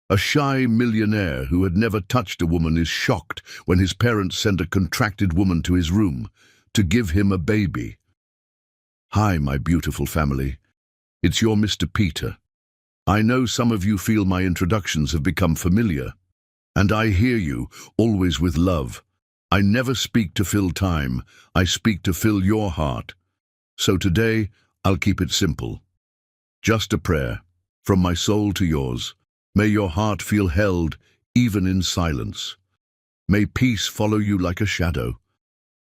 A shy millionaire who had never touched a woman is shocked when his parents send a contracted woman to his room to give him a baby. Hi, my beautiful family. It's your Mr. Peter. I know some of you feel my introductions have become familiar, and I hear you, always with love. I never speak to fill time, I speak to fill your heart. So today, I'll keep it simple. Just a prayer, from my soul to yours. May your heart feel held, even in silence. May peace follow you like a shadow.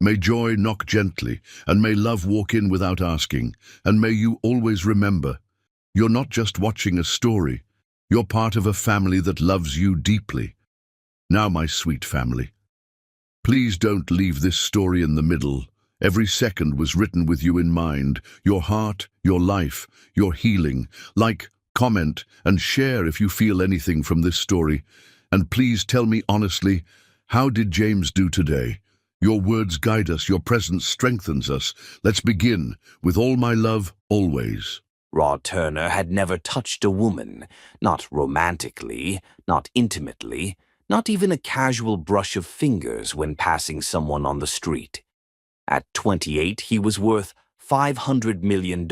May joy knock gently, and may love walk in without asking, and may you always remember, you're not just watching a story, you're part of a family that loves you deeply. Now, my sweet family, please don't leave this story in the middle. Every second was written with you in mind, your heart, your life, your healing. Like, comment, and share if you feel anything from this story. And please tell me honestly, how did James do today? Your words guide us, your presence strengthens us. Let's begin. With all my love, always. Rod Turner had never touched a woman, not romantically, not intimately, not even a casual brush of fingers when passing someone on the street. At 28, he was worth $500 million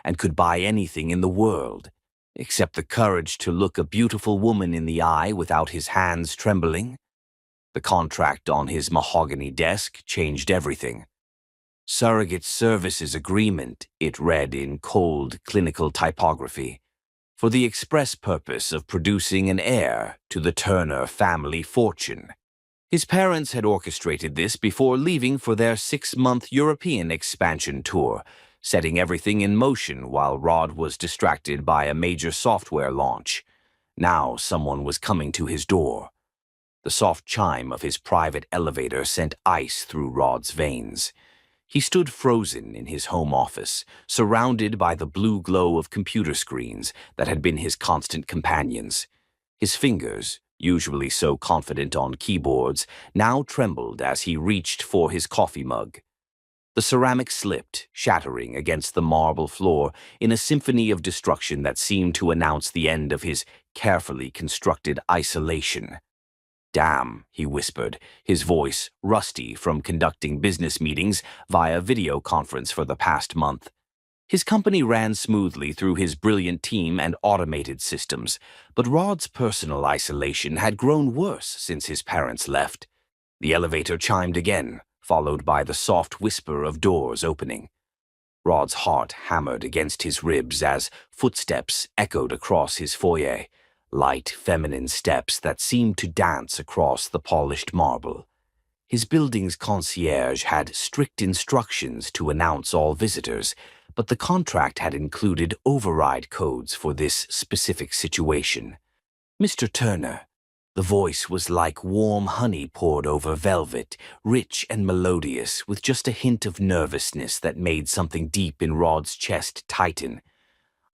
and could buy anything in the world, except the courage to look a beautiful woman in the eye without his hands trembling. The contract on his mahogany desk changed everything. Surrogate Services Agreement, it read in cold, clinical typography, for the express purpose of producing an heir to the Turner family fortune. His parents had orchestrated this before leaving for their 6-month European expansion tour, setting everything in motion while Rod was distracted by a major software launch. Now someone was coming to his door. The soft chime of his private elevator sent ice through Rod's veins. He stood frozen in his home office, surrounded by the blue glow of computer screens that had been his constant companions. His fingers, usually so confident on keyboards, now trembled as he reached for his coffee mug. The ceramic slipped, shattering against the marble floor in a symphony of destruction that seemed to announce the end of his carefully constructed isolation. "Damn," he whispered, his voice rusty from conducting business meetings via video conference for the past month. His company ran smoothly through his brilliant team and automated systems, but Rod's personal isolation had grown worse since his parents left. The elevator chimed again, followed by the soft whisper of doors opening. Rod's heart hammered against his ribs as footsteps echoed across his foyer. Light, feminine steps that seemed to dance across the polished marble. His building's concierge had strict instructions to announce all visitors, but the contract had included override codes for this specific situation. "Mr. Turner." The voice was like warm honey poured over velvet, rich and melodious, with just a hint of nervousness that made something deep in Rod's chest tighten.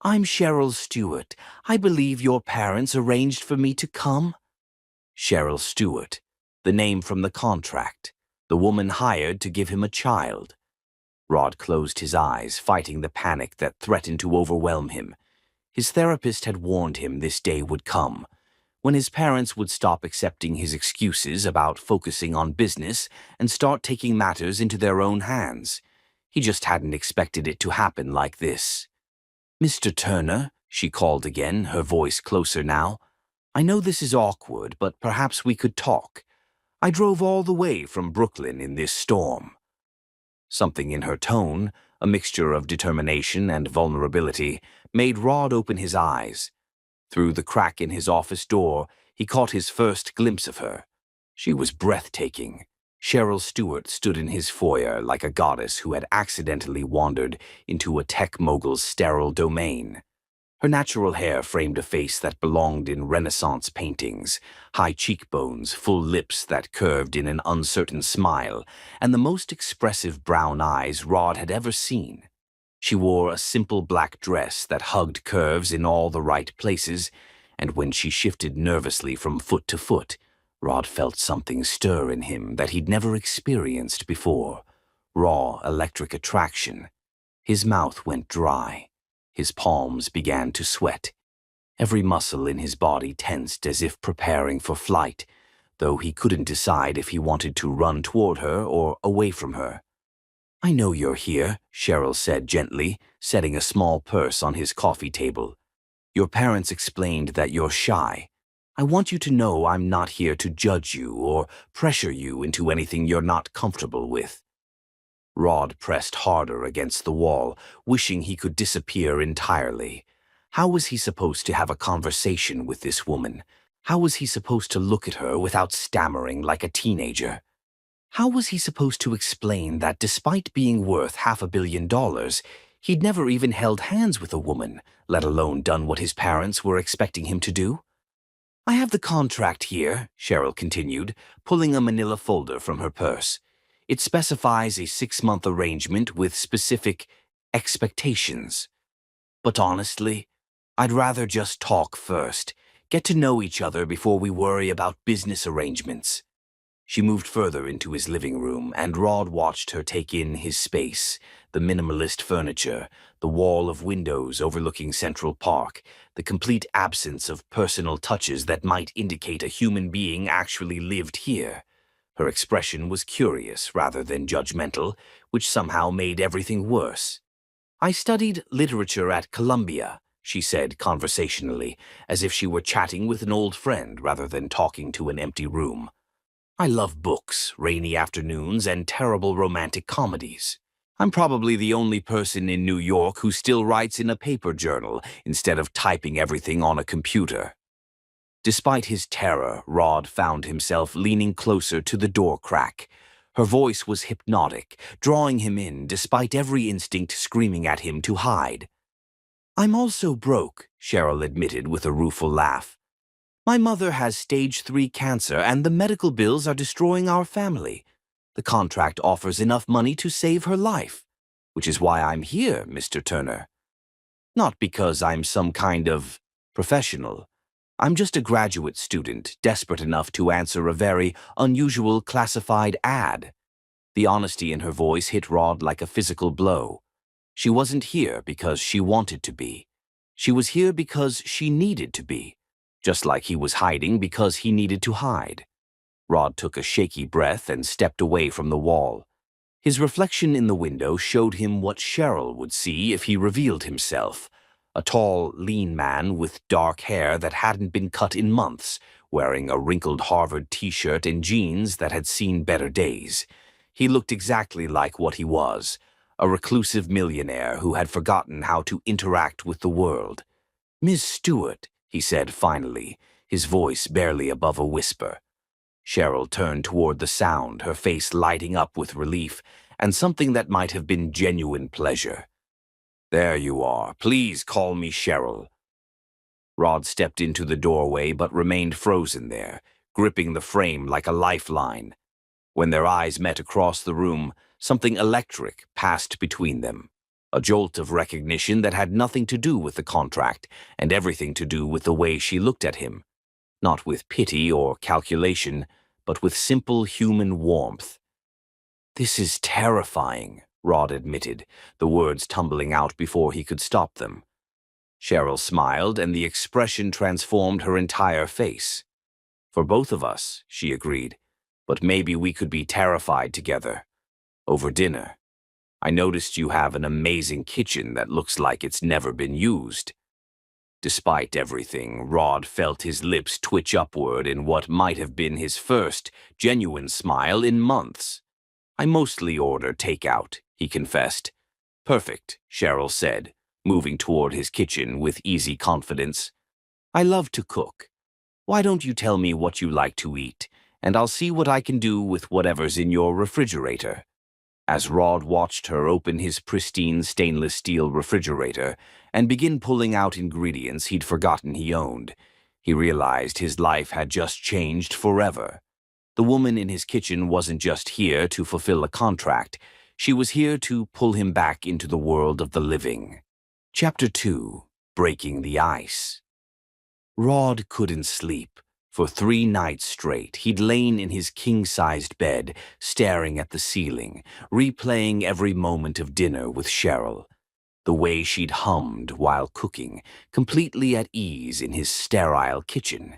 "I'm Cheryl Stewart. I believe your parents arranged for me to come." Cheryl Stewart, the name from the contract, the woman hired to give him a child. Rod closed his eyes, fighting the panic that threatened to overwhelm him. His therapist had warned him this day would come, when his parents would stop accepting his excuses about focusing on business and start taking matters into their own hands. He just hadn't expected it to happen like this. "Mr. Turner," she called again, her voice closer now. "I know this is awkward, but perhaps we could talk. I drove all the way from Brooklyn in this storm." Something in her tone, a mixture of determination and vulnerability, made Rod open his eyes. Through the crack in his office door, he caught his first glimpse of her. She was breathtaking. Cheryl Stewart stood in his foyer like a goddess who had accidentally wandered into a tech mogul's sterile domain. Her natural hair framed a face that belonged in Renaissance paintings, high cheekbones, full lips that curved in an uncertain smile, and the most expressive brown eyes Rod had ever seen. She wore a simple black dress that hugged curves in all the right places, and when she shifted nervously from foot to foot, Rod felt something stir in him that he'd never experienced before. Raw electric attraction. His mouth went dry. His palms began to sweat. Every muscle in his body tensed as if preparing for flight, though he couldn't decide if he wanted to run toward her or away from her. "I know you're here," Cheryl said gently, setting a small purse on his coffee table. "Your parents explained that you're shy. I want you to know I'm not here to judge you or pressure you into anything you're not comfortable with." Rod pressed harder against the wall, wishing he could disappear entirely. How was he supposed to have a conversation with this woman? How was he supposed to look at her without stammering like a teenager? How was he supposed to explain that despite being worth $500 million, he'd never even held hands with a woman, let alone done what his parents were expecting him to do? "I have the contract here," Cheryl continued, pulling a manila folder from her purse. "It specifies a 6-month arrangement with specific expectations. But honestly, I'd rather just talk first, get to know each other before we worry about business arrangements." She moved further into his living room, and Rod watched her take in his space, the minimalist furniture, the wall of windows overlooking Central Park, the complete absence of personal touches that might indicate a human being actually lived here. Her expression was curious rather than judgmental, which somehow made everything worse. "I studied literature at Columbia," she said conversationally, as if she were chatting with an old friend rather than talking to an empty room. "I love books, rainy afternoons, and terrible romantic comedies. I'm probably the only person in New York who still writes in a paper journal instead of typing everything on a computer." Despite his terror, Rod found himself leaning closer to the door crack. Her voice was hypnotic, drawing him in despite every instinct screaming at him to hide. "I'm also broke," Cheryl admitted with a rueful laugh. "My mother has stage 3 cancer, and the medical bills are destroying our family. The contract offers enough money to save her life, which is why I'm here, Mr. Turner. Not because I'm some kind of professional. I'm just a graduate student, desperate enough to answer a very unusual classified ad." The honesty in her voice hit Rod like a physical blow. She wasn't here because she wanted to be. She was here because she needed to be, just like he was hiding because he needed to hide. Rod took a shaky breath and stepped away from the wall. His reflection in the window showed him what Cheryl would see if he revealed himself. A tall, lean man with dark hair that hadn't been cut in months, wearing a wrinkled Harvard t-shirt and jeans that had seen better days. He looked exactly like what he was, a reclusive millionaire who had forgotten how to interact with the world. "Miss Stewart," he said finally, his voice barely above a whisper. Cheryl turned toward the sound, her face lighting up with relief and something that might have been genuine pleasure. "There you are. Please call me Cheryl." Rod stepped into the doorway but remained frozen there, gripping the frame like a lifeline. When their eyes met across the room, something electric passed between them. A jolt of recognition that had nothing to do with the contract and everything to do with the way she looked at him. Not with pity or calculation, but with simple human warmth. "This is terrifying," Rod admitted, the words tumbling out before he could stop them. Cheryl smiled, and the expression transformed her entire face. "For both of us," she agreed, "but maybe we could be terrified together. Over dinner. I noticed you have an amazing kitchen that looks like it's never been used." Despite everything, Rod felt his lips twitch upward in what might have been his first genuine smile in months. "I mostly order takeout," he confessed. "Perfect," Cheryl said, moving toward his kitchen with easy confidence. "I love to cook. Why don't you tell me what you like to eat, and I'll see what I can do with whatever's in your refrigerator." As Rod watched her open his pristine stainless steel refrigerator and begin pulling out ingredients he'd forgotten he owned, he realized his life had just changed forever. The woman in his kitchen wasn't just here to fulfill a contract. She was here to pull him back into the world of the living. Chapter 2. Breaking the Ice. Rod couldn't sleep. For 3 nights straight, he'd lain in his king-sized bed, staring at the ceiling, replaying every moment of dinner with Cheryl. The way she'd hummed while cooking, completely at ease in his sterile kitchen.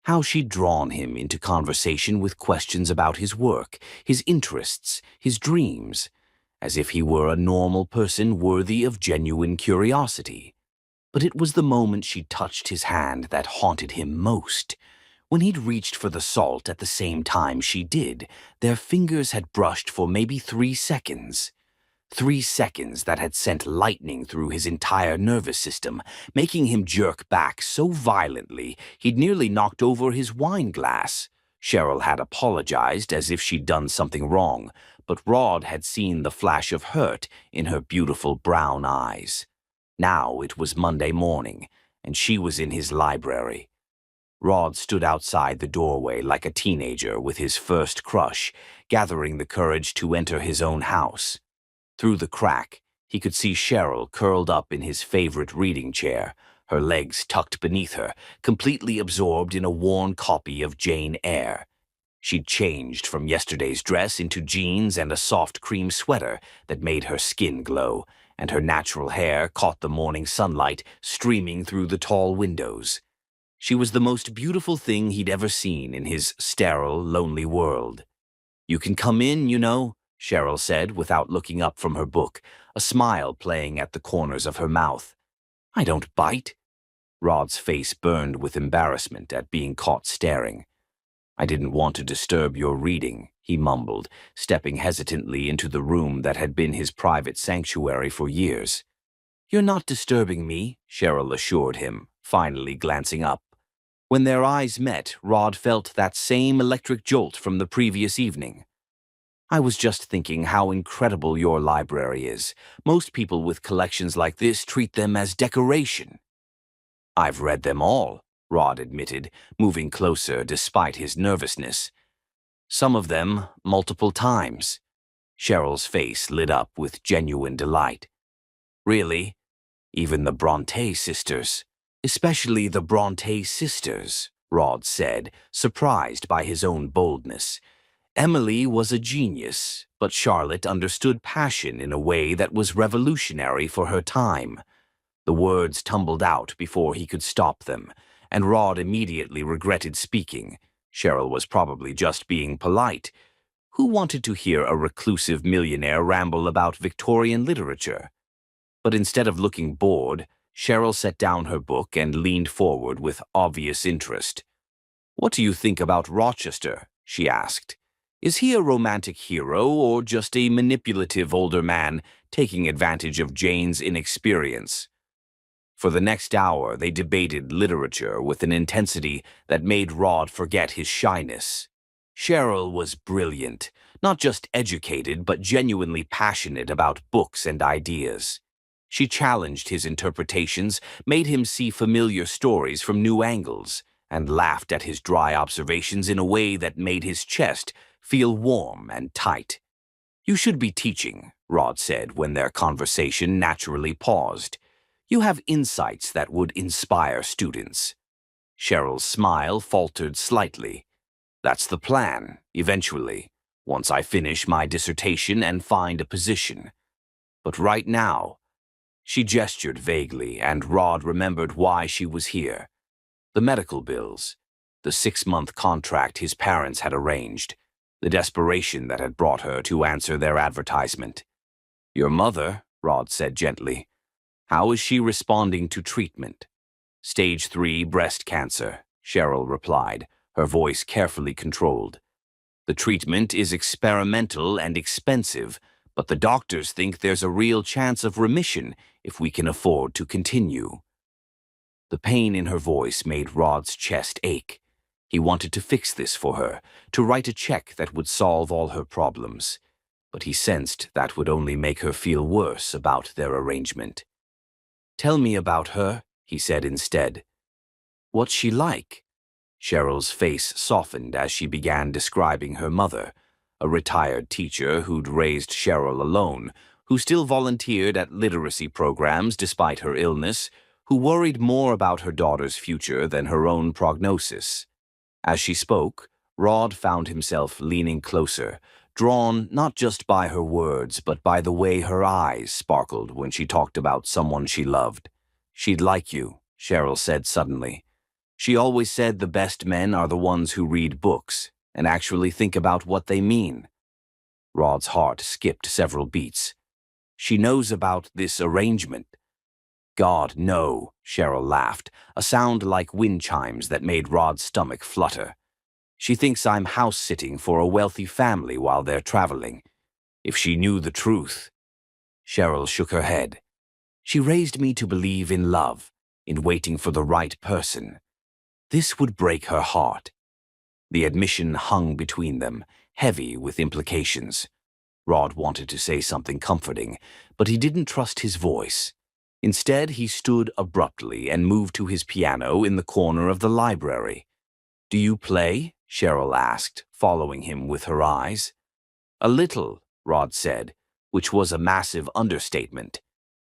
How she'd drawn him into conversation with questions about his work, his interests, his dreams, as if he were a normal person worthy of genuine curiosity. But it was the moment she touched his hand that haunted him most. When he'd reached for the salt at the same time she did, their fingers had brushed for maybe 3 seconds. 3 seconds that had sent lightning through his entire nervous system, making him jerk back so violently he'd nearly knocked over his wine glass. Cheryl had apologized as if she'd done something wrong, but Rod had seen the flash of hurt in her beautiful brown eyes. Now it was Monday morning, and she was in his library. Rod stood outside the doorway like a teenager with his first crush, gathering the courage to enter his own house. Through the crack, he could see Cheryl curled up in his favorite reading chair, her legs tucked beneath her, completely absorbed in a worn copy of Jane Eyre. She'd changed from yesterday's dress into jeans and a soft cream sweater that made her skin glow, and her natural hair caught the morning sunlight streaming through the tall windows. She was the most beautiful thing he'd ever seen in his sterile, lonely world. "You can come in, you know," Cheryl said without looking up from her book, a smile playing at the corners of her mouth. "I don't bite." Rod's face burned with embarrassment at being caught staring. "I didn't want to disturb your reading," he mumbled, stepping hesitantly into the room that had been his private sanctuary for years. "You're not disturbing me," Cheryl assured him, finally glancing up. When their eyes met, Rod felt that same electric jolt from the previous evening. "I was just thinking how incredible your library is. Most people with collections like this treat them as decoration." "I've read them all," Rod admitted, moving closer despite his nervousness. "Some of them multiple times." Cheryl's face lit up with genuine delight. "Really? Even the Bronte sisters?" "Especially the Bronte sisters," Rod said, surprised by his own boldness. Emily was a genius, but Charlotte understood passion in a way that was revolutionary for her time. The words tumbled out before he could stop them, and Rod immediately regretted speaking. Cheryl was probably just being polite. Who wanted to hear a reclusive millionaire ramble about Victorian literature? But instead of looking bored, Cheryl set down her book and leaned forward with obvious interest. "What do you think about Rochester?" she asked. "Is he a romantic hero or just a manipulative older man taking advantage of Jane's inexperience?" For the next hour, they debated literature with an intensity that made Rod forget his shyness. Cheryl was brilliant, not just educated, but genuinely passionate about books and ideas. She challenged his interpretations, made him see familiar stories from new angles, and laughed at his dry observations in a way that made his chest feel warm and tight. "You should be teaching," Rod said when their conversation naturally paused. "You have insights that would inspire students." Cheryl's smile faltered slightly. "That's the plan, eventually, once I finish my dissertation and find a position. But right now—" She gestured vaguely, and Rod remembered why she was here. The medical bills, the 6-month contract his parents had arranged, the desperation that had brought her to answer their advertisement. "Your mother," Rod said gently. "How is she responding to treatment?" "Stage 3 breast cancer," Cheryl replied, her voice carefully controlled. "The treatment is experimental and expensive, but the doctors think there's a real chance of remission if we can afford to continue." The pain in her voice made Rod's chest ache. He wanted to fix this for her, to write a check that would solve all her problems. But he sensed that would only make her feel worse about their arrangement. "Tell me about her," he said instead. "What's she like?" Cheryl's face softened as she began describing her mother, a retired teacher who'd raised Cheryl alone, who still volunteered at literacy programs despite her illness, who worried more about her daughter's future than her own prognosis. As she spoke, Rod found himself leaning closer, drawn not just by her words, but by the way her eyes sparkled when she talked about someone she loved. "She'd like you," Cheryl said suddenly. "She always said the best men are the ones who read books and actually think about what they mean." Rod's heart skipped several beats. "She knows about this arrangement." "God, no," Cheryl laughed, a sound like wind chimes that made Rod's stomach flutter. "She thinks I'm house-sitting for a wealthy family while they're traveling. If she knew the truth." Cheryl shook her head. "She raised me to believe in love, in waiting for the right person. This would break her heart." The admission hung between them, heavy with implications. Rod wanted to say something comforting, but he didn't trust his voice. Instead, he stood abruptly and moved to his piano in the corner of the library. "Do you play?" Cheryl asked, following him with her eyes. "A little," Rod said, which was a massive understatement.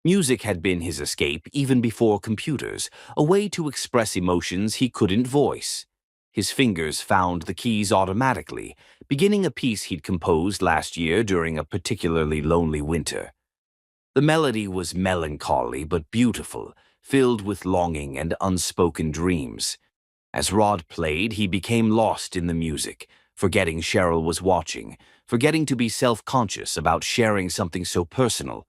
Music had been his escape even before computers, a way to express emotions he couldn't voice. His fingers found the keys automatically, beginning a piece he'd composed last year during a particularly lonely winter. The melody was melancholy but beautiful, filled with longing and unspoken dreams. As Rod played, he became lost in the music, forgetting Cheryl was watching, forgetting to be self-conscious about sharing something so personal.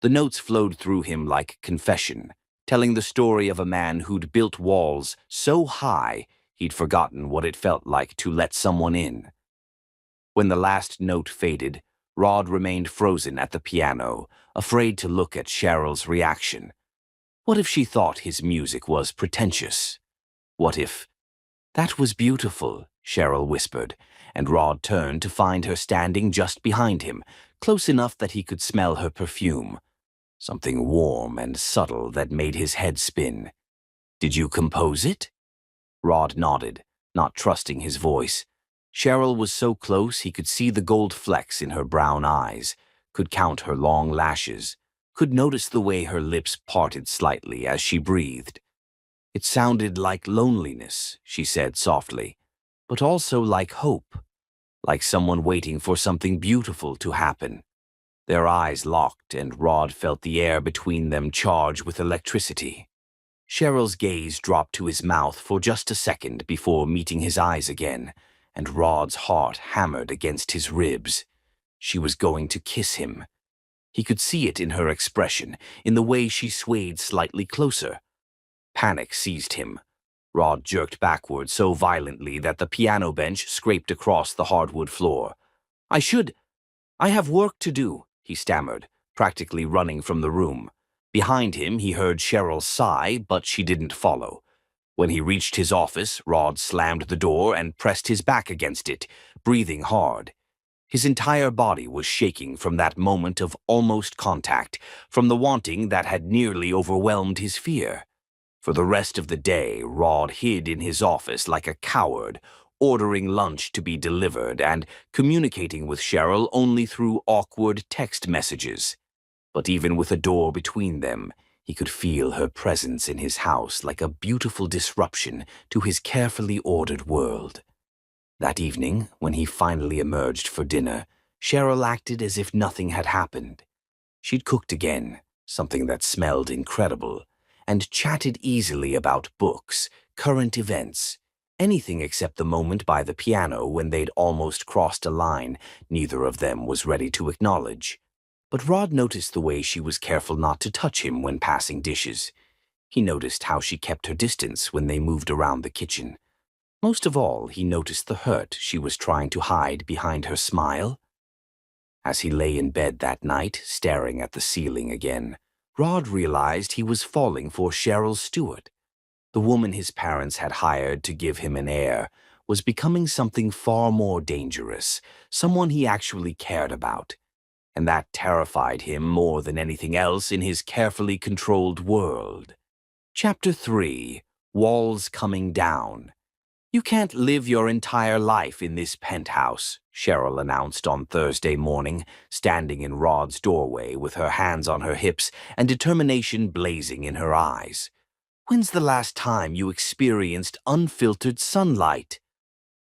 The notes flowed through him like confession, telling the story of a man who'd built walls so high he'd forgotten what it felt like to let someone in. When the last note faded, Rod remained frozen at the piano, afraid to look at Cheryl's reaction. What if she thought his music was pretentious? What if— "That was beautiful," Cheryl whispered, and Rod turned to find her standing just behind him, close enough that he could smell her perfume. Something warm and subtle that made his head spin. "Did you compose it?" Rod nodded, not trusting his voice. Cheryl was so close he could see the gold flecks in her brown eyes, could count her long lashes, could notice the way her lips parted slightly as she breathed. "It sounded like loneliness," she said softly, "but also like hope, like someone waiting for something beautiful to happen." Their eyes locked, and Rod felt the air between them charge with electricity. Cheryl's gaze dropped to his mouth for just a second before meeting his eyes again, and Rod's heart hammered against his ribs. She was going to kiss him. He could see it in her expression, in the way she swayed slightly closer. Panic seized him. Rod jerked backward so violently that the piano bench scraped across the hardwood floor. I have work to do," he stammered, practically running from the room. Behind him, he heard Cheryl sigh, but she didn't follow. When he reached his office, Rod slammed the door and pressed his back against it, breathing hard. His entire body was shaking from that moment of almost contact, from the wanting that had nearly overwhelmed his fear. For the rest of the day, Rod hid in his office like a coward, ordering lunch to be delivered and communicating with Cheryl only through awkward text messages. But even with a door between them, he could feel her presence in his house like a beautiful disruption to his carefully ordered world. That evening, when he finally emerged for dinner, Cheryl acted as if nothing had happened. She'd cooked again, something that smelled incredible, and chatted easily about books, current events, anything except the moment by the piano when they'd almost crossed a line neither of them was ready to acknowledge. But Rod noticed the way she was careful not to touch him when passing dishes. He noticed how she kept her distance when they moved around the kitchen. Most of all, he noticed the hurt she was trying to hide behind her smile. As he lay in bed that night, staring at the ceiling again, Rod realized he was falling for Cheryl Stewart. The woman his parents had hired to give him an heir was becoming something far more dangerous, someone he actually cared about. And that terrified him more than anything else in his carefully controlled world. Chapter 3: Walls Coming Down. "You can't live your entire life in this penthouse," Cheryl announced on Thursday morning, standing in Rod's doorway with her hands on her hips and determination blazing in her eyes. "When's the last time you experienced unfiltered sunlight?"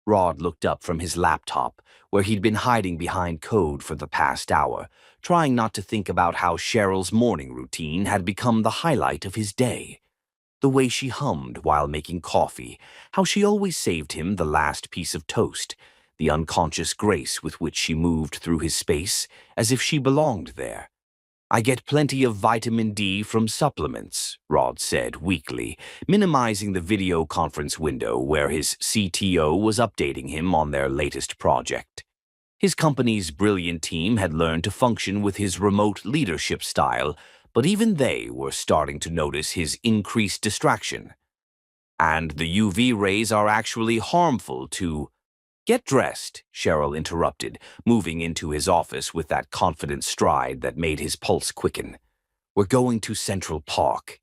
Rod looked up from his laptop, where he'd been hiding behind code for the past hour, trying not to think about how Cheryl's morning routine had become the highlight of his day. The way she hummed while making coffee, how she always saved him the last piece of toast, the unconscious grace with which she moved through his space as if she belonged there. I get plenty of vitamin D from supplements, Rod said weakly, minimizing the video conference window where his CTO was updating him on their latest project. His company's brilliant team had learned to function with his remote leadership style, but even they were starting to notice his increased distraction. And the UV rays are actually harmful to— "Get dressed," Cheryl interrupted, moving into his office with that confident stride that made his pulse quicken. "We're going to Central Park."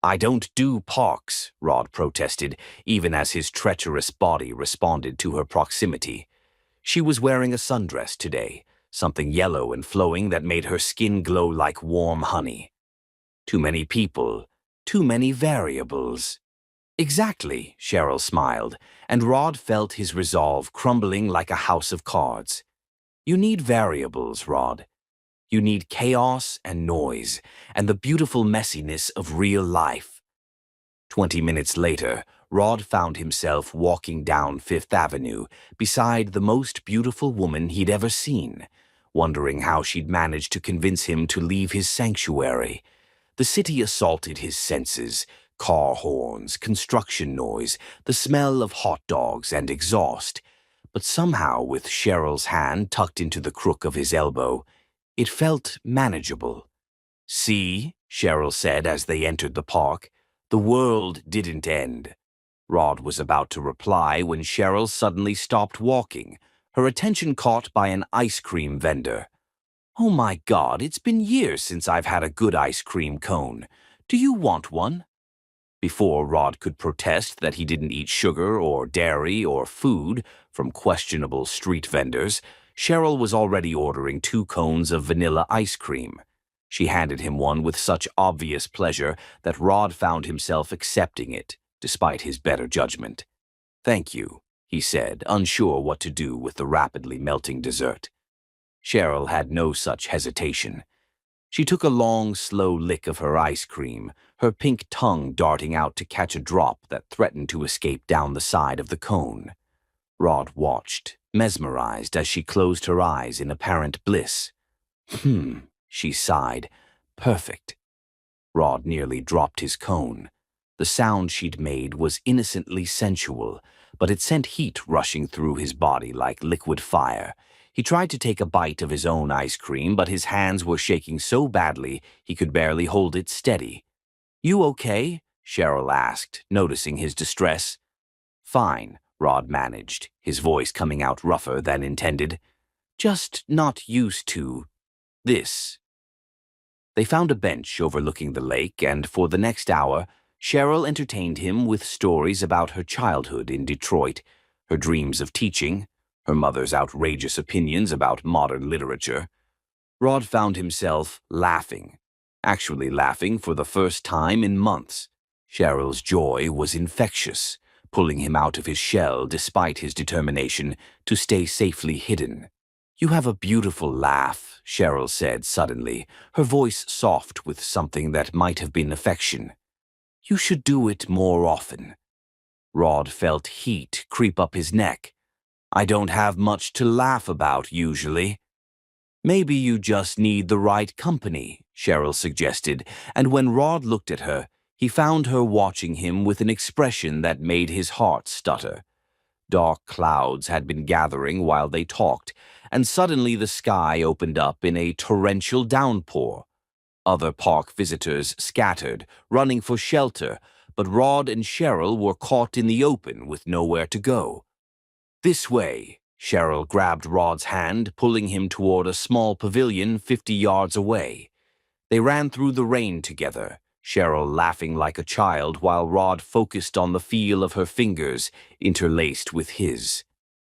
"I don't do parks," Rod protested, even as his treacherous body responded to her proximity. She was wearing a sundress today, something yellow and flowing that made her skin glow like warm honey. Too many people, too many variables. "Exactly," Cheryl smiled, and Rod felt his resolve crumbling like a house of cards. "You need variables, Rod. You need chaos and noise, and the beautiful messiness of real life." 20 minutes later, Rod found himself walking down Fifth Avenue beside the most beautiful woman he'd ever seen, wondering how she'd managed to convince him to leave his sanctuary. The city assaulted his senses: car horns, construction noise, the smell of hot dogs and exhaust. But somehow, with Cheryl's hand tucked into the crook of his elbow, it felt manageable. "See," Cheryl said as they entered the park, "the world didn't end." Rod was about to reply when Cheryl suddenly stopped walking, her attention caught by an ice cream vendor. "Oh my God, it's been years since I've had a good ice cream cone. Do you want one?" Before Rod could protest that he didn't eat sugar or dairy or food from questionable street vendors, Cheryl was already ordering 2 cones of vanilla ice cream. She handed him one with such obvious pleasure that Rod found himself accepting it, despite his better judgment. "Thank you," he said, unsure what to do with the rapidly melting dessert. Cheryl had no such hesitation. She took a long, slow lick of her ice cream, her pink tongue darting out to catch a drop that threatened to escape down the side of the cone. Rod watched, mesmerized, as she closed her eyes in apparent bliss. She sighed. "Perfect." Rod nearly dropped his cone. The sound she'd made was innocently sensual, but it sent heat rushing through his body like liquid fire. He tried to take a bite of his own ice cream, but his hands were shaking so badly he could barely hold it steady. "You okay?" Cheryl asked, noticing his distress. "Fine," Rod managed, his voice coming out rougher than intended. "Just not used to this." They found a bench overlooking the lake, and for the next hour, Cheryl entertained him with stories about her childhood in Detroit, her dreams of teaching, her mother's outrageous opinions about modern literature. Rod found himself laughing, actually laughing for the first time in months. Cheryl's joy was infectious, pulling him out of his shell despite his determination to stay safely hidden. "You have a beautiful laugh," Cheryl said suddenly, her voice soft with something that might have been affection. "You should do it more often." Rod felt heat creep up his neck. "I don't have much to laugh about usually." "Maybe you just need the right company," Cheryl suggested, and when Rod looked at her, he found her watching him with an expression that made his heart stutter. Dark clouds had been gathering while they talked, and suddenly the sky opened up in a torrential downpour. Other park visitors scattered, running for shelter, but Rod and Cheryl were caught in the open with nowhere to go. "This way." Cheryl grabbed Rod's hand, pulling him toward a small pavilion 50 yards away. They ran through the rain together, Cheryl laughing like a child while Rod focused on the feel of her fingers interlaced with his.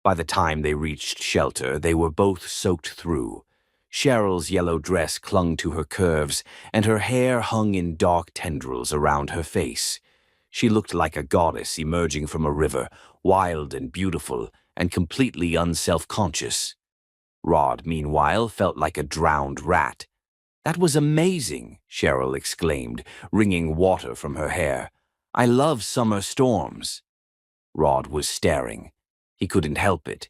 By the time they reached shelter, they were both soaked through. Cheryl's yellow dress clung to her curves, and her hair hung in dark tendrils around her face. She looked like a goddess emerging from a river, wild and beautiful, and completely unself-conscious. Rod, meanwhile, felt like a drowned rat. "That was amazing," Cheryl exclaimed, wringing water from her hair. "I love summer storms." Rod was staring. He couldn't help it.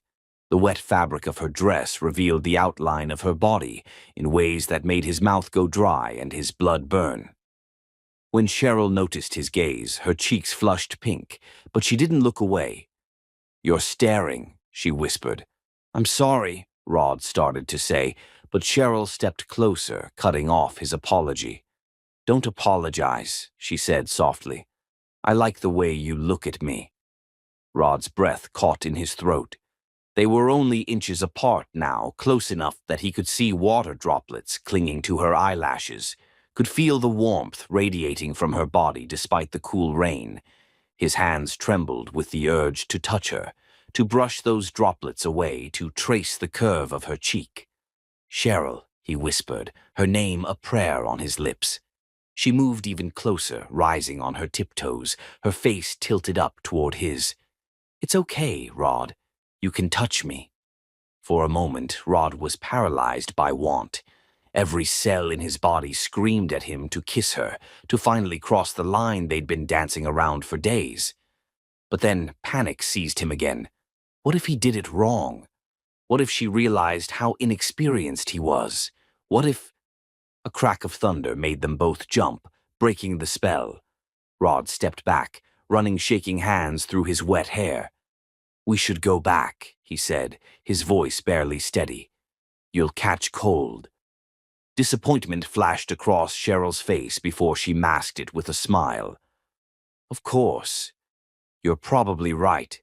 The wet fabric of her dress revealed the outline of her body in ways that made his mouth go dry and his blood burn. When Cheryl noticed his gaze, her cheeks flushed pink, but she didn't look away. "You're staring," she whispered. "I'm sorry," Rod started to say, but Cheryl stepped closer, cutting off his apology. "Don't apologize," she said softly. "I like the way you look at me." Rod's breath caught in his throat. They were only inches apart now, close enough that he could see water droplets clinging to her eyelashes, could feel the warmth radiating from her body despite the cool rain. His hands trembled with the urge to touch her, to brush those droplets away, to trace the curve of her cheek. "Cheryl," he whispered, her name a prayer on his lips. She moved even closer, rising on her tiptoes, her face tilted up toward his. "It's okay, Rod. You can touch me." For a moment, Rod was paralyzed by want. Every cell in his body screamed at him to kiss her, to finally cross the line they'd been dancing around for days. But then panic seized him again. What if he did it wrong? What if she realized how inexperienced he was? What if... A crack of thunder made them both jump, breaking the spell. Rod stepped back, running shaking hands through his wet hair. "We should go back," he said, his voice barely steady. "You'll catch cold." Disappointment flashed across Cheryl's face before she masked it with a smile. "Of course. You're probably right."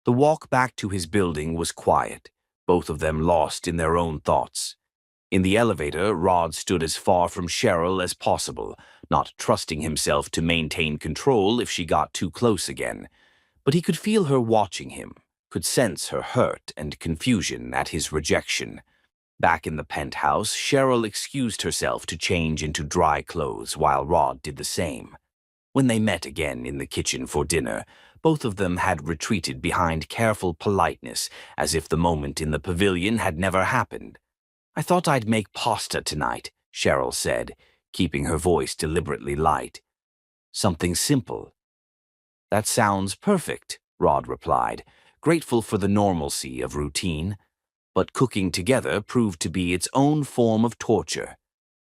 The walk back to his building was quiet, both of them lost in their own thoughts. In the elevator, Rod stood as far from Cheryl as possible, not trusting himself to maintain control if she got too close again. But he could feel her watching him, could sense her hurt and confusion at his rejection. Back in the penthouse, Cheryl excused herself to change into dry clothes while Rod did the same. When they met again in the kitchen for dinner, both of them had retreated behind careful politeness, as if the moment in the pavilion had never happened. "I thought I'd make pasta tonight," Cheryl said, keeping her voice deliberately light. "Something simple." "That sounds perfect," Rod replied, grateful for the normalcy of routine. But cooking together proved to be its own form of torture.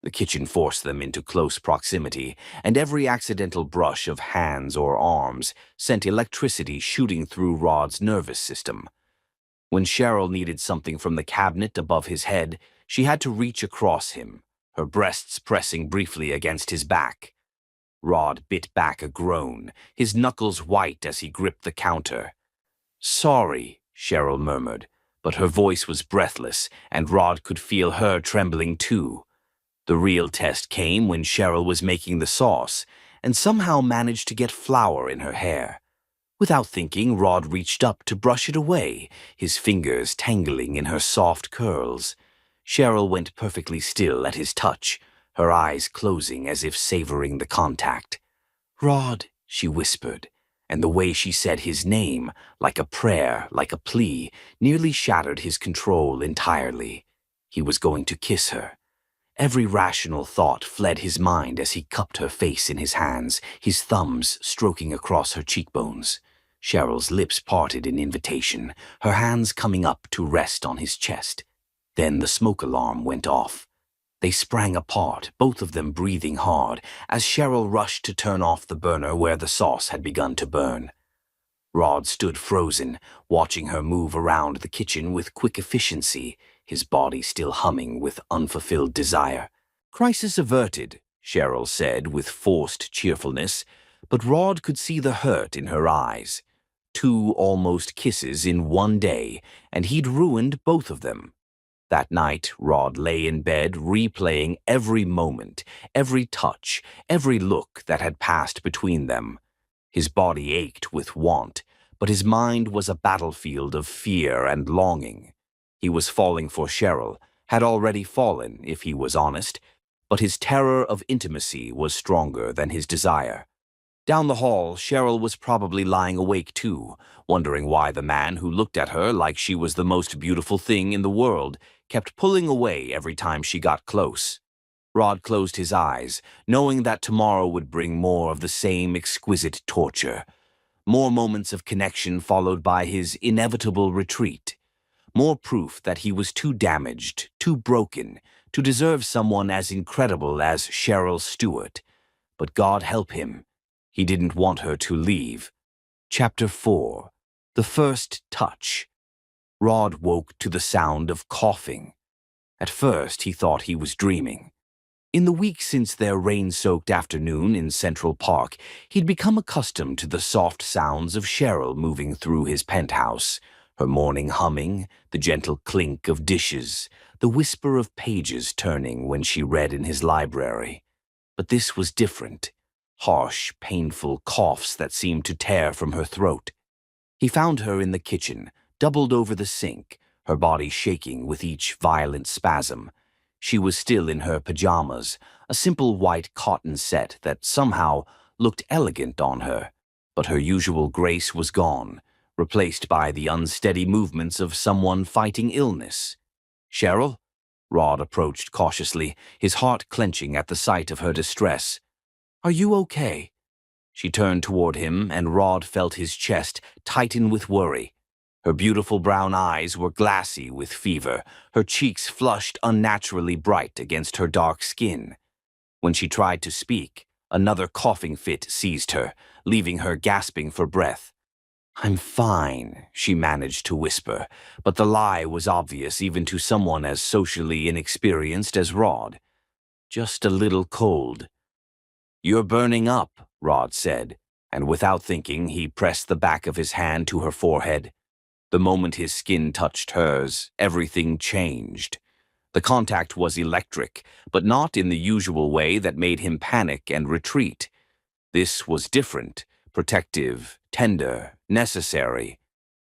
The kitchen forced them into close proximity, and every accidental brush of hands or arms sent electricity shooting through Rod's nervous system. When Cheryl needed something from the cabinet above his head, she had to reach across him, her breasts pressing briefly against his back. Rod bit back a groan, his knuckles white as he gripped the counter. "Sorry," Cheryl murmured, but her voice was breathless, and Rod could feel her trembling too. The real test came when Cheryl was making the sauce, and somehow managed to get flour in her hair. Without thinking, Rod reached up to brush it away, his fingers tangling in her soft curls. Cheryl went perfectly still at his touch, her eyes closing as if savoring the contact. "Rod," she whispered, and the way she said his name, like a prayer, like a plea, nearly shattered his control entirely. He was going to kiss her. Every rational thought fled his mind as he cupped her face in his hands, his thumbs stroking across her cheekbones. Cheryl's lips parted in invitation, her hands coming up to rest on his chest. Then the smoke alarm went off. They sprang apart, both of them breathing hard, as Cheryl rushed to turn off the burner where the sauce had begun to burn. Rod stood frozen, watching her move around the kitchen with quick efficiency, his body still humming with unfulfilled desire. "Crisis averted," Cheryl said with forced cheerfulness, but Rod could see the hurt in her eyes. 2 almost kisses in one day, and he'd ruined both of them. That night, Rod lay in bed replaying every moment, every touch, every look that had passed between them. His body ached with want, but his mind was a battlefield of fear and longing. He was falling for Cheryl, had already fallen, if he was honest, but his terror of intimacy was stronger than his desire. Down the hall, Cheryl was probably lying awake too, wondering why the man who looked at her like she was the most beautiful thing in the world kept pulling away every time she got close. Rod closed his eyes, knowing that tomorrow would bring more of the same exquisite torture. More moments of connection followed by his inevitable retreat. More proof that he was too damaged, too broken, to deserve someone as incredible as Cheryl Stewart. But God help him. He didn't want her to leave. Chapter 4. The First Touch. Rod woke to the sound of coughing. At first, he thought he was dreaming. In the week since their rain-soaked afternoon in Central Park, he'd become accustomed to the soft sounds of Cheryl moving through his penthouse, her morning humming, the gentle clink of dishes, the whisper of pages turning when she read in his library. But this was different. Harsh, painful coughs that seemed to tear from her throat. He found her in the kitchen, doubled over the sink, her body shaking with each violent spasm. She was still in her pajamas, a simple white cotton set that somehow looked elegant on her, but her usual grace was gone, replaced by the unsteady movements of someone fighting illness. "Cheryl?" Rod approached cautiously, his heart clenching at the sight of her distress. "Are you okay?" She turned toward him, and Rod felt his chest tighten with worry. Her beautiful brown eyes were glassy with fever, her cheeks flushed unnaturally bright against her dark skin. When she tried to speak, another coughing fit seized her, leaving her gasping for breath. "I'm fine," she managed to whisper, but the lie was obvious even to someone as socially inexperienced as Rod. "Just a little cold." "You're burning up," Rod said, and without thinking, he pressed the back of his hand to her forehead. The moment his skin touched hers, everything changed. The contact was electric, but not in the usual way that made him panic and retreat. This was different, protective, tender, necessary.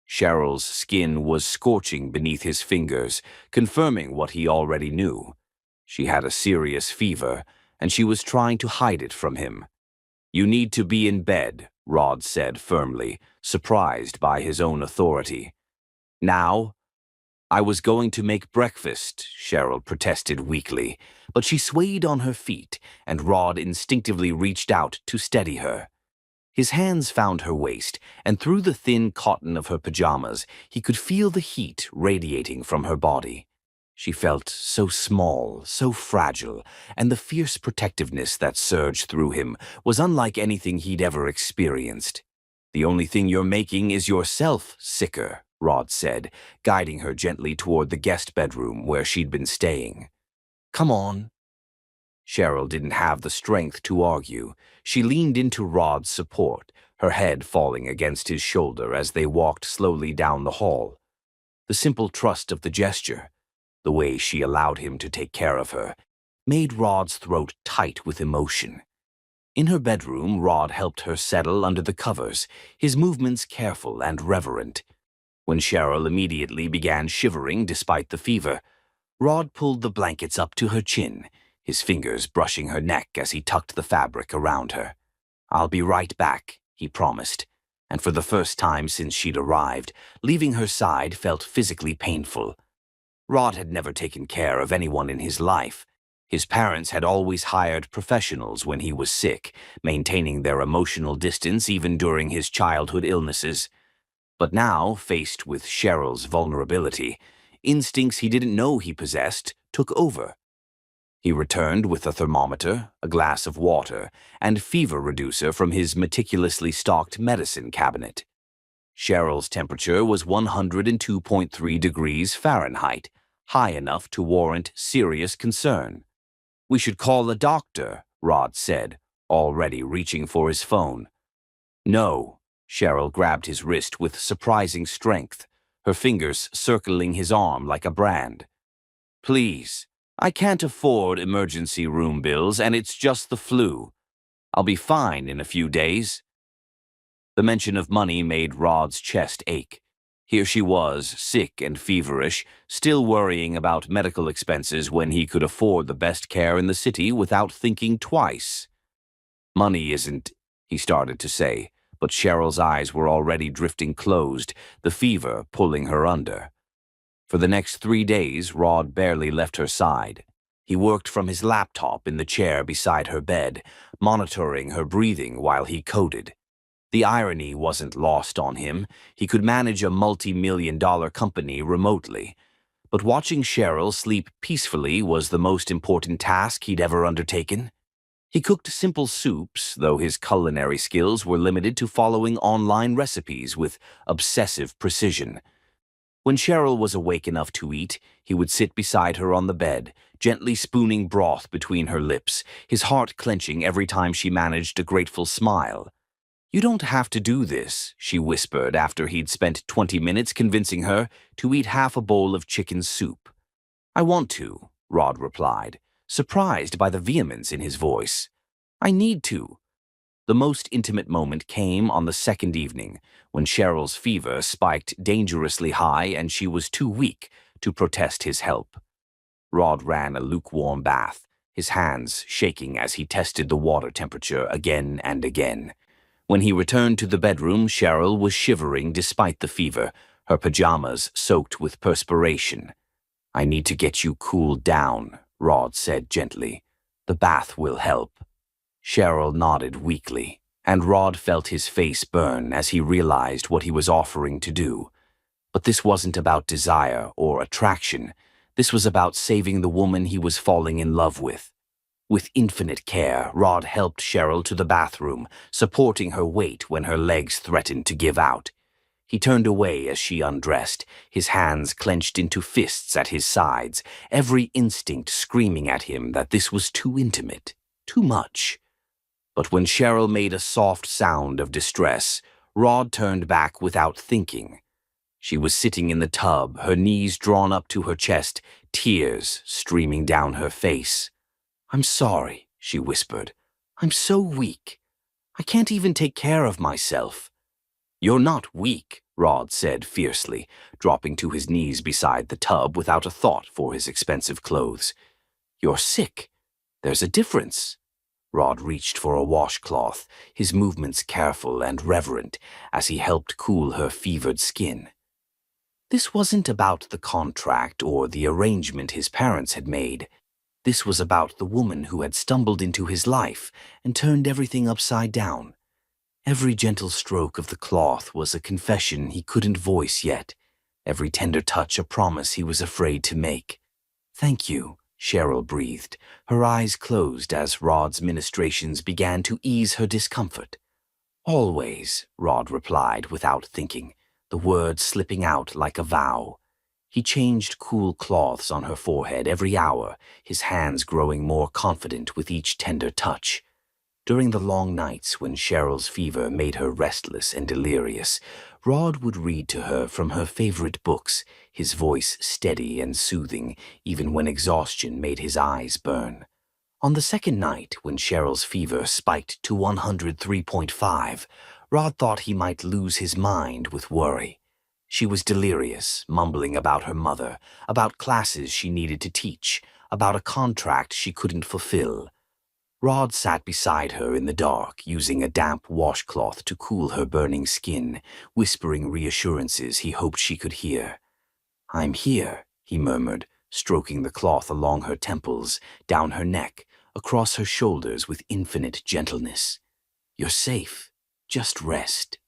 Cheryl's skin was scorching beneath his fingers, confirming what he already knew. She had a serious fever, and she was trying to hide it from him. "You need to be in bed," Rod said firmly, surprised by his own authority. "Now?" "I was going to make breakfast," Cheryl protested weakly, but she swayed on her feet, and Rod instinctively reached out to steady her. His hands found her waist, and through the thin cotton of her pajamas, he could feel the heat radiating from her body. She felt so small, so fragile, and the fierce protectiveness that surged through him was unlike anything he'd ever experienced. "The only thing you're making is yourself sicker," Rod said, guiding her gently toward the guest bedroom where she'd been staying. "Come on." Cheryl didn't have the strength to argue. She leaned into Rod's support, her head falling against his shoulder as they walked slowly down the hall. The simple trust of the gesture, the way she allowed him to take care of her, made Rod's throat tight with emotion. In her bedroom, Rod helped her settle under the covers, his movements careful and reverent. When Cheryl immediately began shivering despite the fever, Rod pulled the blankets up to her chin, his fingers brushing her neck as he tucked the fabric around her. "I'll be right back," he promised, and for the first time since she'd arrived, leaving her side felt physically painful. Rod had never taken care of anyone in his life. His parents had always hired professionals when he was sick, maintaining their emotional distance even during his childhood illnesses. But now, faced with Cheryl's vulnerability, instincts he didn't know he possessed took over. He returned with a thermometer, a glass of water, and fever reducer from his meticulously stocked medicine cabinet. Cheryl's temperature was 102.3 degrees Fahrenheit, high enough to warrant serious concern. "We should call a doctor," Rod said, already reaching for his phone. "No." Cheryl grabbed his wrist with surprising strength, her fingers circling his arm like a brand. "Please, I can't afford emergency room bills, and it's just the flu. I'll be fine in a few days." The mention of money made Rod's chest ache. Here she was, sick and feverish, still worrying about medical expenses when he could afford the best care in the city without thinking twice. "Money isn't," he started to say, but Cheryl's eyes were already drifting closed, the fever pulling her under. For the next 3 days, Rod barely left her side. He worked from his laptop in the chair beside her bed, monitoring her breathing while he coded. The irony wasn't lost on him. He could manage a multi-million-dollar company remotely. But watching Cheryl sleep peacefully was the most important task he'd ever undertaken. He cooked simple soups, though his culinary skills were limited to following online recipes with obsessive precision. When Cheryl was awake enough to eat, he would sit beside her on the bed, gently spooning broth between her lips, his heart clenching every time she managed a grateful smile. "You don't have to do this," she whispered after he'd spent 20 minutes convincing her to eat half a bowl of chicken soup. "I want to," Rod replied, surprised by the vehemence in his voice. "I need to." The most intimate moment came on the second evening, when Cheryl's fever spiked dangerously high and she was too weak to protest his help. Rod ran a lukewarm bath, his hands shaking as he tested the water temperature again and again. When he returned to the bedroom, Cheryl was shivering despite the fever, her pajamas soaked with perspiration. "I need to get you cooled down," Rod said gently. "The bath will help." Cheryl nodded weakly, and Rod felt his face burn as he realized what he was offering to do. But this wasn't about desire or attraction. This was about saving the woman he was falling in love with. With infinite care, Rod helped Cheryl to the bathroom, supporting her weight when her legs threatened to give out. He turned away as she undressed, his hands clenched into fists at his sides, every instinct screaming at him that this was too intimate, too much. But when Cheryl made a soft sound of distress, Rod turned back without thinking. She was sitting in the tub, her knees drawn up to her chest, tears streaming down her face. "I'm sorry," she whispered. "I'm so weak. I can't even take care of myself." "You're not weak," Rod said fiercely, dropping to his knees beside the tub without a thought for his expensive clothes. "You're sick. There's a difference." Rod reached for a washcloth, his movements careful and reverent as he helped cool her fevered skin. This wasn't about the contract or the arrangement his parents had made. This was about the woman who had stumbled into his life and turned everything upside down. Every gentle stroke of the cloth was a confession he couldn't voice yet, every tender touch a promise he was afraid to make. "Thank you," Cheryl breathed, her eyes closed as Rod's ministrations began to ease her discomfort. "Always," Rod replied without thinking, the words slipping out like a vow. He changed cool cloths on her forehead every hour, his hands growing more confident with each tender touch. During the long nights when Cheryl's fever made her restless and delirious, Rod would read to her from her favorite books, his voice steady and soothing, even when exhaustion made his eyes burn. On the second night, when Cheryl's fever spiked to 103.5, Rod thought he might lose his mind with worry. She was delirious, mumbling about her mother, about classes she needed to teach, about a contract she couldn't fulfill. Rod sat beside her in the dark, using a damp washcloth to cool her burning skin, whispering reassurances he hoped she could hear. "I'm here," he murmured, stroking the cloth along her temples, down her neck, across her shoulders with infinite gentleness. "You're safe. Just rest."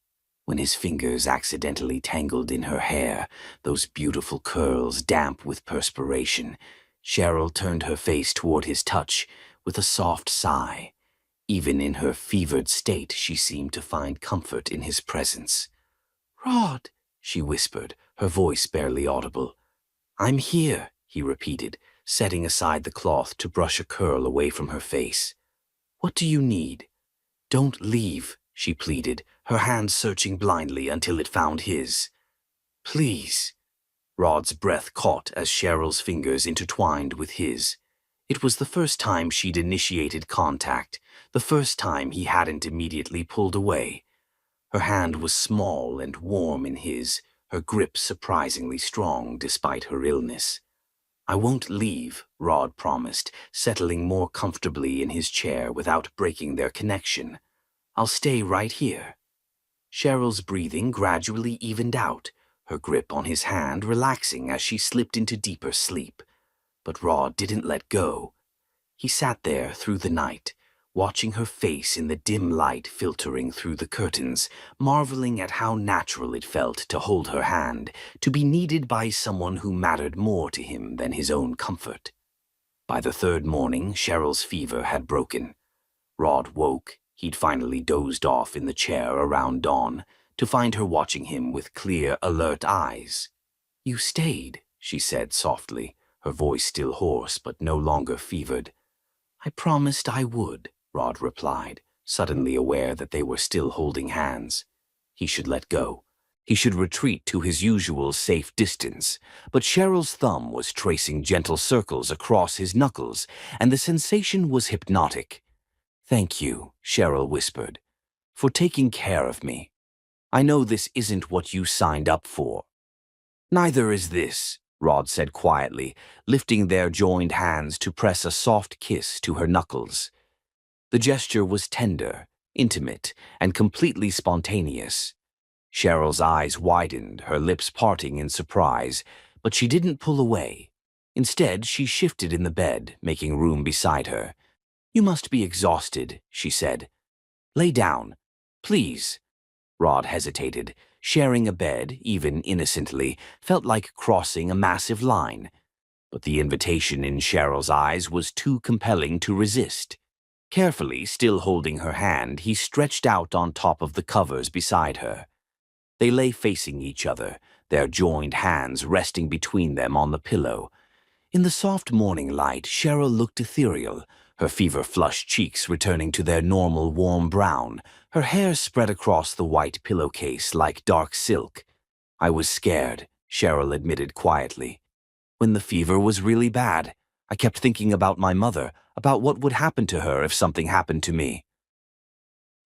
When his fingers accidentally tangled in her hair, those beautiful curls damp with perspiration, Cheryl turned her face toward his touch with a soft sigh. Even in her fevered state, she seemed to find comfort in his presence. "Rod," she whispered, her voice barely audible. "I'm here," he repeated, setting aside the cloth to brush a curl away from her face. "What do you need?" "Don't leave," she pleaded, her hand searching blindly until it found his. "Please." Rod's breath caught as Cheryl's fingers intertwined with his. It was the first time she'd initiated contact, the first time he hadn't immediately pulled away. Her hand was small and warm in his, her grip surprisingly strong despite her illness. "I won't leave," Rod promised, settling more comfortably in his chair without breaking their connection. I'll stay right here." Cheryl's breathing gradually evened out, her grip on his hand relaxing as she slipped into deeper sleep. But Rod didn't let go. He sat there through the night, watching her face in the dim light filtering through the curtains, marveling at how natural it felt to hold her hand, to be needed by someone who mattered more to him than his own comfort. By the third morning, Cheryl's fever had broken. Rod woke. He'd finally dozed off in the chair around dawn, to find her watching him with clear, alert eyes. "You stayed," she said softly, her voice still hoarse but no longer fevered. "I promised I would," Rod replied, suddenly aware that they were still holding hands. He should let go. He should retreat to his usual safe distance, but Cheryl's thumb was tracing gentle circles across his knuckles, and the sensation was hypnotic. "Thank you," Cheryl whispered, "for taking care of me. I know this isn't what you signed up for." "Neither is this," Rod said quietly, lifting their joined hands to press a soft kiss to her knuckles. The gesture was tender, intimate, and completely spontaneous. Cheryl's eyes widened, her lips parting in surprise, but she didn't pull away. Instead, she shifted in the bed, making room beside her. "You must be exhausted," she said. "Lay down. Please." Rod hesitated. Sharing a bed, even innocently, felt like crossing a massive line. But the invitation in Cheryl's eyes was too compelling to resist. Carefully, still holding her hand, he stretched out on top of the covers beside her. They lay facing each other, their joined hands resting between them on the pillow. In the soft morning light, Cheryl looked ethereal, her fever-flushed cheeks returning to their normal warm brown, her hair spread across the white pillowcase like dark silk. "I was scared," Cheryl admitted quietly. "When the fever was really bad, I kept thinking about my mother, about what would happen to her if something happened to me."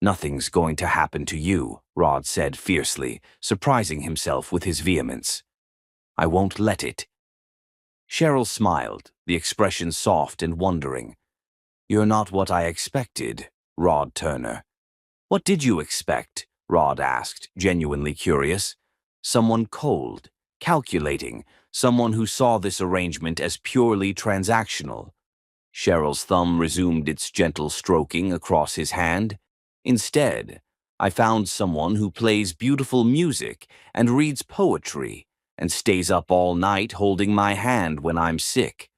"Nothing's going to happen to you," Rod said fiercely, surprising himself with his vehemence. "I won't let it." Cheryl smiled, the expression soft and wondering. "You're not what I expected, Rod Turner." "What did you expect?" Rod asked, genuinely curious. "Someone cold, calculating, someone who saw this arrangement as purely transactional." Cheryl's thumb resumed its gentle stroking across his hand. "Instead, I found someone who plays beautiful music and reads poetry and stays up all night holding my hand when I'm sick."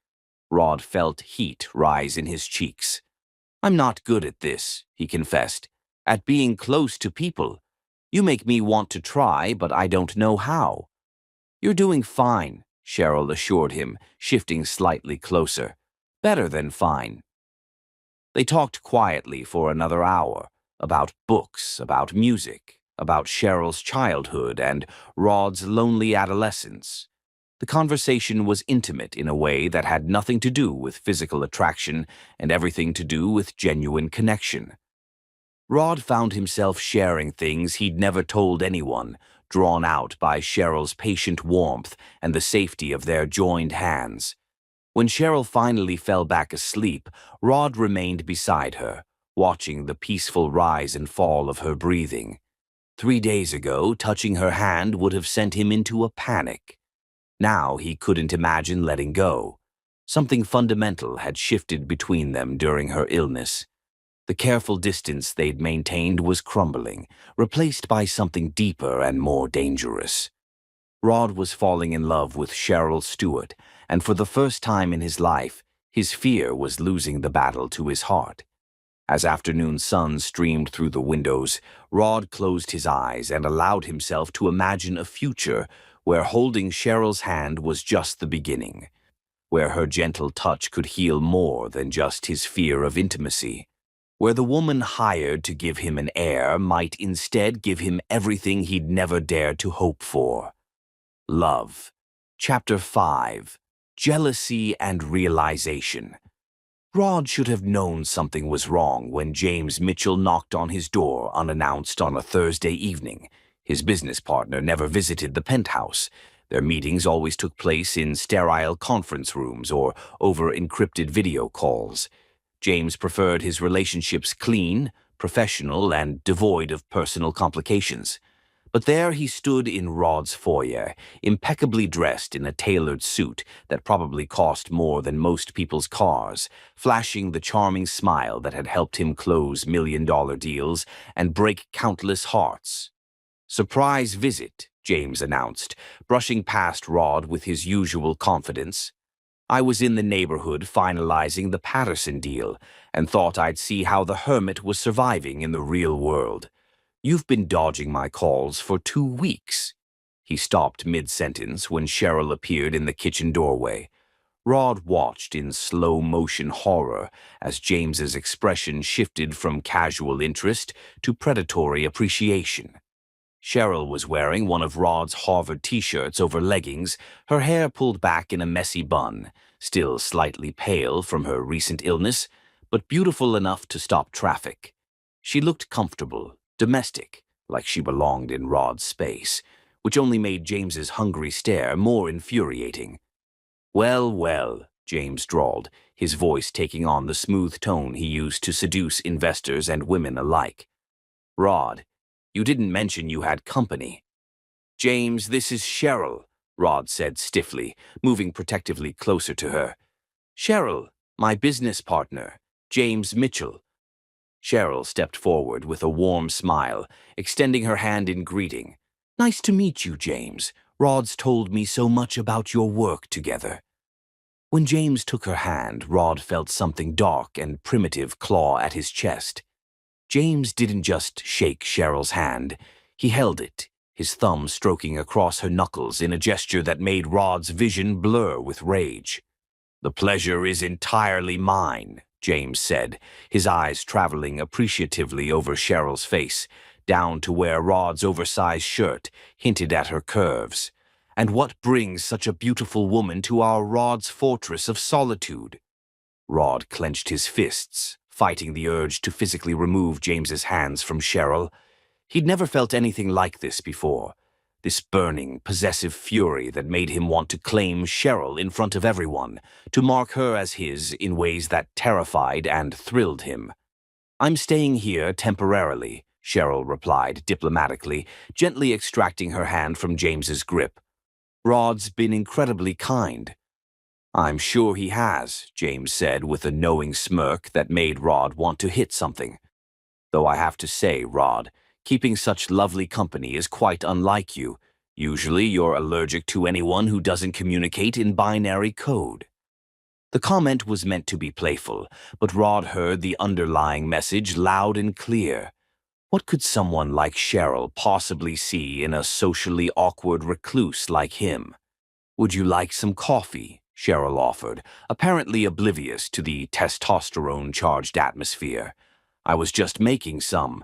Rod felt heat rise in his cheeks. "I'm not good at this," he confessed, "at being close to people. You make me want to try, but I don't know how." "You're doing fine," Cheryl assured him, shifting slightly closer. "Better than fine." They talked quietly for another hour, about books, about music, about Cheryl's childhood and Rod's lonely adolescence. The conversation was intimate in a way that had nothing to do with physical attraction and everything to do with genuine connection. Rod found himself sharing things he'd never told anyone, drawn out by Cheryl's patient warmth and the safety of their joined hands. When Cheryl finally fell back asleep, Rod remained beside her, watching the peaceful rise and fall of her breathing. 3 days ago, touching her hand would have sent him into a panic. Now he couldn't imagine letting go. Something fundamental had shifted between them during her illness. The careful distance they'd maintained was crumbling, replaced by something deeper and more dangerous. Rod was falling in love with Cheryl Stewart, and for the first time in his life, his fear was losing the battle to his heart. As afternoon sun streamed through the windows, Rod closed his eyes and allowed himself to imagine a future where holding Cheryl's hand was just the beginning, where her gentle touch could heal more than just his fear of intimacy, where the woman hired to give him an heir might instead give him everything he'd never dared to hope for. Love. Chapter 5. Jealousy and Realization. Rod should have known something was wrong when James Mitchell knocked on his door unannounced on a Thursday evening. His business partner never visited the penthouse. Their meetings always took place in sterile conference rooms or over encrypted video calls. James preferred his relationships clean, professional and devoid of personal complications. But there he stood in Rod's foyer, impeccably dressed in a tailored suit that probably cost more than most people's cars, flashing the charming smile that had helped him close million-dollar deals and break countless hearts. "Surprise visit," James announced, brushing past Rod with his usual confidence. "I was in the neighborhood finalizing the Patterson deal and thought I'd see how the hermit was surviving in the real world. You've been dodging my calls for 2 weeks." He stopped mid-sentence when Cheryl appeared in the kitchen doorway. Rod watched in slow-motion horror as James's expression shifted from casual interest to predatory appreciation. Cheryl was wearing one of Rod's Harvard t-shirts over leggings, her hair pulled back in a messy bun, still slightly pale from her recent illness, but beautiful enough to stop traffic. She looked comfortable, domestic, like she belonged in Rod's space, which only made James's hungry stare more infuriating. "Well, well," James drawled, his voice taking on the smooth tone he used to seduce investors and women alike. "Rod, you didn't mention you had company." "James, this is Cheryl," Rod said stiffly, moving protectively closer to her. "Cheryl, my business partner, James Mitchell." Cheryl stepped forward with a warm smile, extending her hand in greeting. "Nice to meet you, James. Rod's told me so much about your work together." When James took her hand, Rod felt something dark and primitive claw at his chest. James didn't just shake Cheryl's hand. He held it, his thumb stroking across her knuckles in a gesture that made Rod's vision blur with rage. "The pleasure is entirely mine," James said, his eyes traveling appreciatively over Cheryl's face, down to where Rod's oversized shirt hinted at her curves. "And what brings such a beautiful woman to our Rod's fortress of solitude?" Rod clenched his fists, fighting the urge to physically remove James's hands from Cheryl. He'd never felt anything like this before, this burning, possessive fury that made him want to claim Cheryl in front of everyone, to mark her as his in ways that terrified and thrilled him. "I'm staying here temporarily," Cheryl replied diplomatically, gently extracting her hand from James's grip. "Rod's been incredibly kind." "I'm sure he has," James said with a knowing smirk that made Rod want to hit something. "Though I have to say, Rod, keeping such lovely company is quite unlike you. Usually you're allergic to anyone who doesn't communicate in binary code." The comment was meant to be playful, but Rod heard the underlying message loud and clear. What could someone like Cheryl possibly see in a socially awkward recluse like him? "Would you like some coffee?" Cheryl offered, apparently oblivious to the testosterone-charged atmosphere. "I was just making some."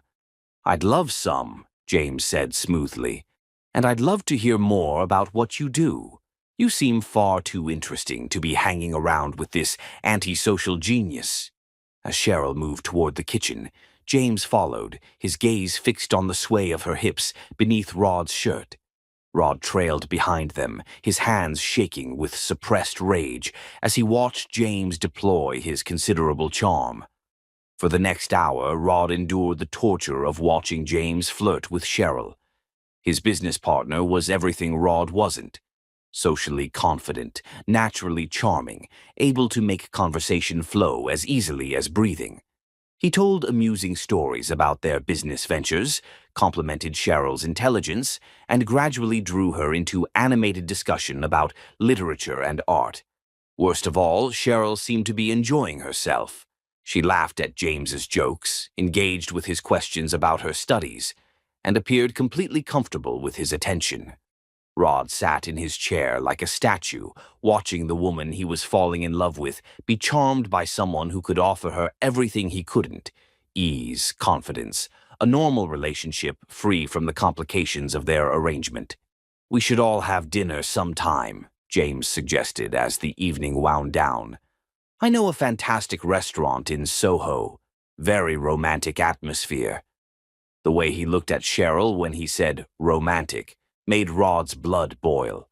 "I'd love some," James said smoothly. "And I'd love to hear more about what you do. You seem far too interesting to be hanging around with this antisocial genius." As Cheryl moved toward the kitchen, James followed, his gaze fixed on the sway of her hips beneath Rod's shirt. Rod trailed behind them, his hands shaking with suppressed rage as he watched James deploy his considerable charm. For the next hour, Rod endured the torture of watching James flirt with Cheryl. His business partner was everything Rod wasn't. Socially confident, naturally charming, able to make conversation flow as easily as breathing. He told amusing stories about their business ventures, complimented Cheryl's intelligence, and gradually drew her into animated discussion about literature and art. Worst of all, Cheryl seemed to be enjoying herself. She laughed at James's jokes, engaged with his questions about her studies, and appeared completely comfortable with his attention. Rod sat in his chair like a statue, watching the woman he was falling in love with be charmed by someone who could offer her everything he couldn't: ease, confidence, a normal relationship free from the complications of their arrangement. "We should all have dinner sometime," James suggested as the evening wound down. "I know a fantastic restaurant in Soho. Very romantic atmosphere." The way he looked at Cheryl when he said romantic made Rod's blood boil.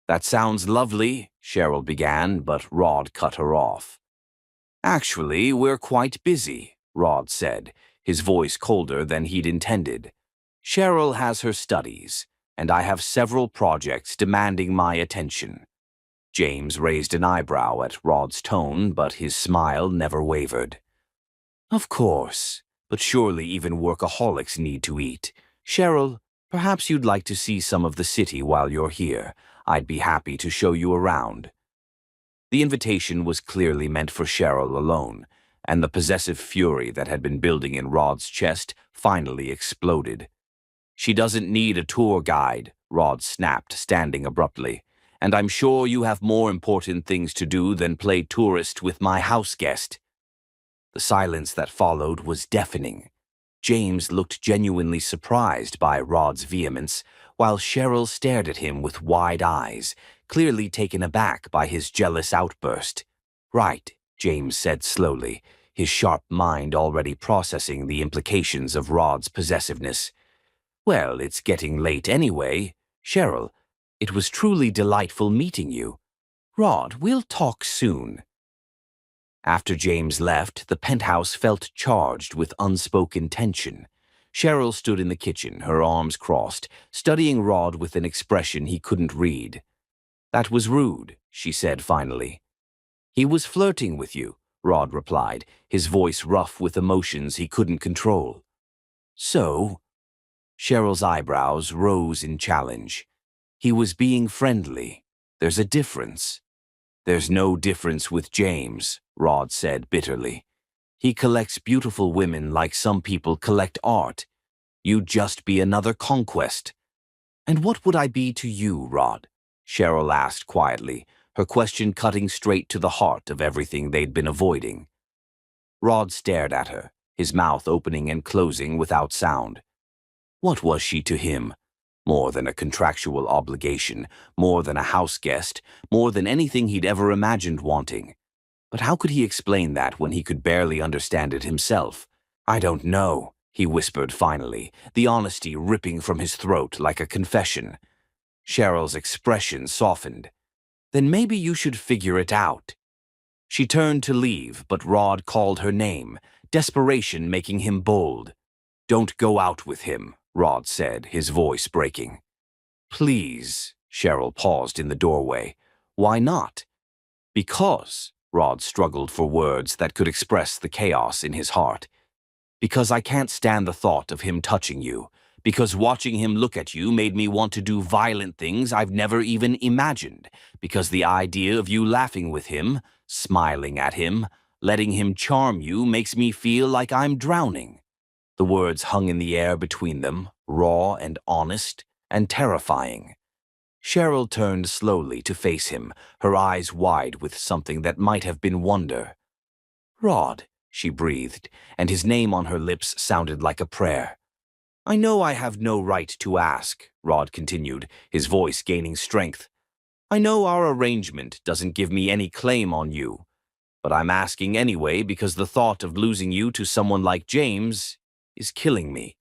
"That sounds lovely," Cheryl began, but Rod cut her off. "Actually, we're quite busy," Rod said, his voice colder than he'd intended. "Cheryl has her studies, and I have several projects demanding my attention." James raised an eyebrow at Rod's tone, but his smile never wavered. "Of course, but surely even workaholics need to eat. Cheryl, perhaps you'd like to see some of the city while you're here. I'd be happy to show you around." The invitation was clearly meant for Cheryl alone, and the possessive fury that had been building in Rod's chest finally exploded. "She doesn't need a tour guide," Rod snapped, standing abruptly. "And I'm sure you have more important things to do than play tourist with my house guest." The silence that followed was deafening. James looked genuinely surprised by Rod's vehemence, while Cheryl stared at him with wide eyes, clearly taken aback by his jealous outburst. "Right," James said slowly, his sharp mind already processing the implications of Rod's possessiveness. "Well, it's getting late anyway. Cheryl, it was truly delightful meeting you. Rod, we'll talk soon." After James left, the penthouse felt charged with unspoken tension. Cheryl stood in the kitchen, her arms crossed, studying Rod with an expression he couldn't read. "That was rude," she said finally. "He was flirting with you," Rod replied, his voice rough with emotions he couldn't control. "So?" Cheryl's eyebrows rose in challenge. "He was being friendly. There's a difference." "There's no difference with James," Rod said bitterly. "He collects beautiful women like some people collect art. You'd just be another conquest." "And what would I be to you, Rod?" Cheryl asked quietly, her question cutting straight to the heart of everything they'd been avoiding. Rod stared at her, his mouth opening and closing without sound. What was she to him? More than a contractual obligation, more than a house guest, more than anything he'd ever imagined wanting. But how could he explain that when he could barely understand it himself? "I don't know," he whispered finally, the honesty ripping from his throat like a confession. Cheryl's expression softened. "Then maybe you should figure it out." She turned to leave, but Rod called her name, desperation making him bold. "Don't go out with him," Rod said, his voice breaking. "Please," Cheryl paused in the doorway. "Why not?" "Because," Rod struggled for words that could express the chaos in his heart. "Because I can't stand the thought of him touching you. Because watching him look at you made me want to do violent things I've never even imagined. Because the idea of you laughing with him, smiling at him, letting him charm you makes me feel like I'm drowning." The words hung in the air between them, raw and honest and terrifying. Cheryl turned slowly to face him, her eyes wide with something that might have been wonder. "Rod," she breathed, and his name on her lips sounded like a prayer. "I know I have no right to ask," Rod continued, his voice gaining strength. "I know our arrangement doesn't give me any claim on you, but I'm asking anyway because the thought of losing you to someone like James is killing me."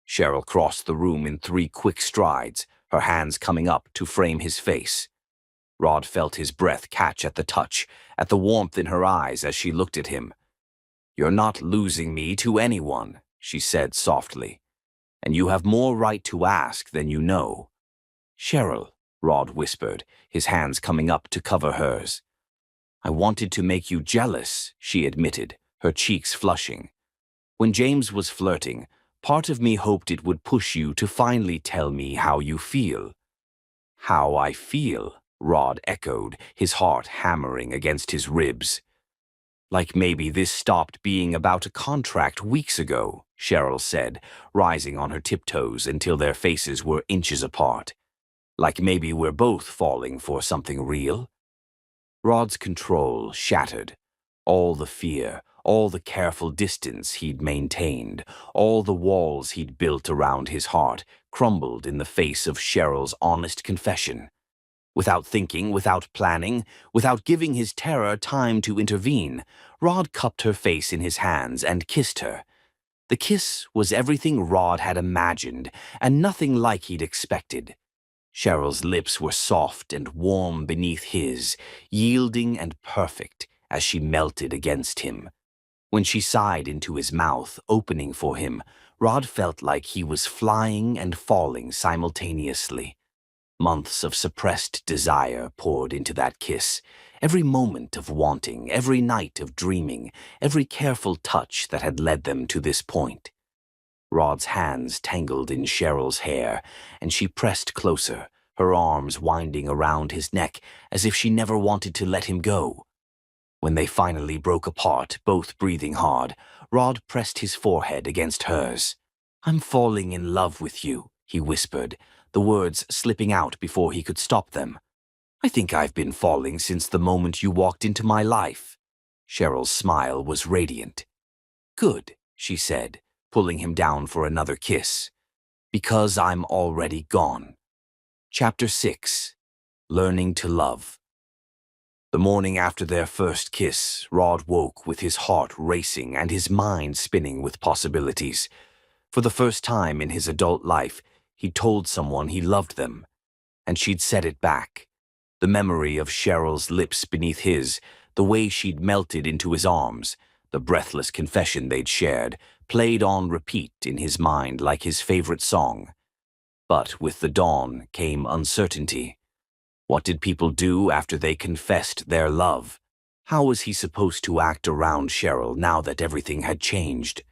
Cheryl crossed the room in 3 quick strides, her hands coming up to frame his face. Rod felt his breath catch at the touch, at the warmth in her eyes as she looked at him. "You're not losing me to anyone," she said softly. "And you have more right to ask than you know." "Cheryl," Rod whispered, his hands coming up to cover hers. "I wanted to make you jealous," she admitted, her cheeks flushing. "When James was flirting, part of me hoped it would push you to finally tell me how you feel." "How I feel," Rod echoed, his heart hammering against his ribs. "Like maybe this stopped being about a contract weeks ago," Cheryl said, rising on her tiptoes until their faces were inches apart. "Like maybe we're both falling for something real." Rod's control shattered. All the fear, all the careful distance he'd maintained, all the walls he'd built around his heart crumbled in the face of Cheryl's honest confession. Without thinking, without planning, without giving his terror time to intervene, Rod cupped her face in his hands and kissed her. The kiss was everything Rod had imagined, and nothing like he'd expected. Cheryl's lips were soft and warm beneath his, yielding and perfect as she melted against him. When she sighed into his mouth, opening for him, Rod felt like he was flying and falling simultaneously. Months of suppressed desire poured into that kiss, every moment of wanting, every night of dreaming, every careful touch that had led them to this point. Rod's hands tangled in Cheryl's hair, and she pressed closer, her arms winding around his neck as if she never wanted to let him go. When they finally broke apart, both breathing hard, Rod pressed his forehead against hers. "I'm falling in love with you," he whispered, the words slipping out before he could stop them. "I think I've been falling since the moment you walked into my life." Cheryl's smile was radiant. "Good," she said, pulling him down for another kiss. "Because I'm already gone." Chapter 6. Learning to Love. The morning after their first kiss, Rod woke with his heart racing and his mind spinning with possibilities. For the first time in his adult life, he told someone he loved them. And she'd said it back. The memory of Cheryl's lips beneath his, the way she'd melted into his arms, the breathless confession they'd shared, played on repeat in his mind like his favorite song. But with the dawn came uncertainty. What did people do after they confessed their love? How was he supposed to act around Cheryl now that everything had changed?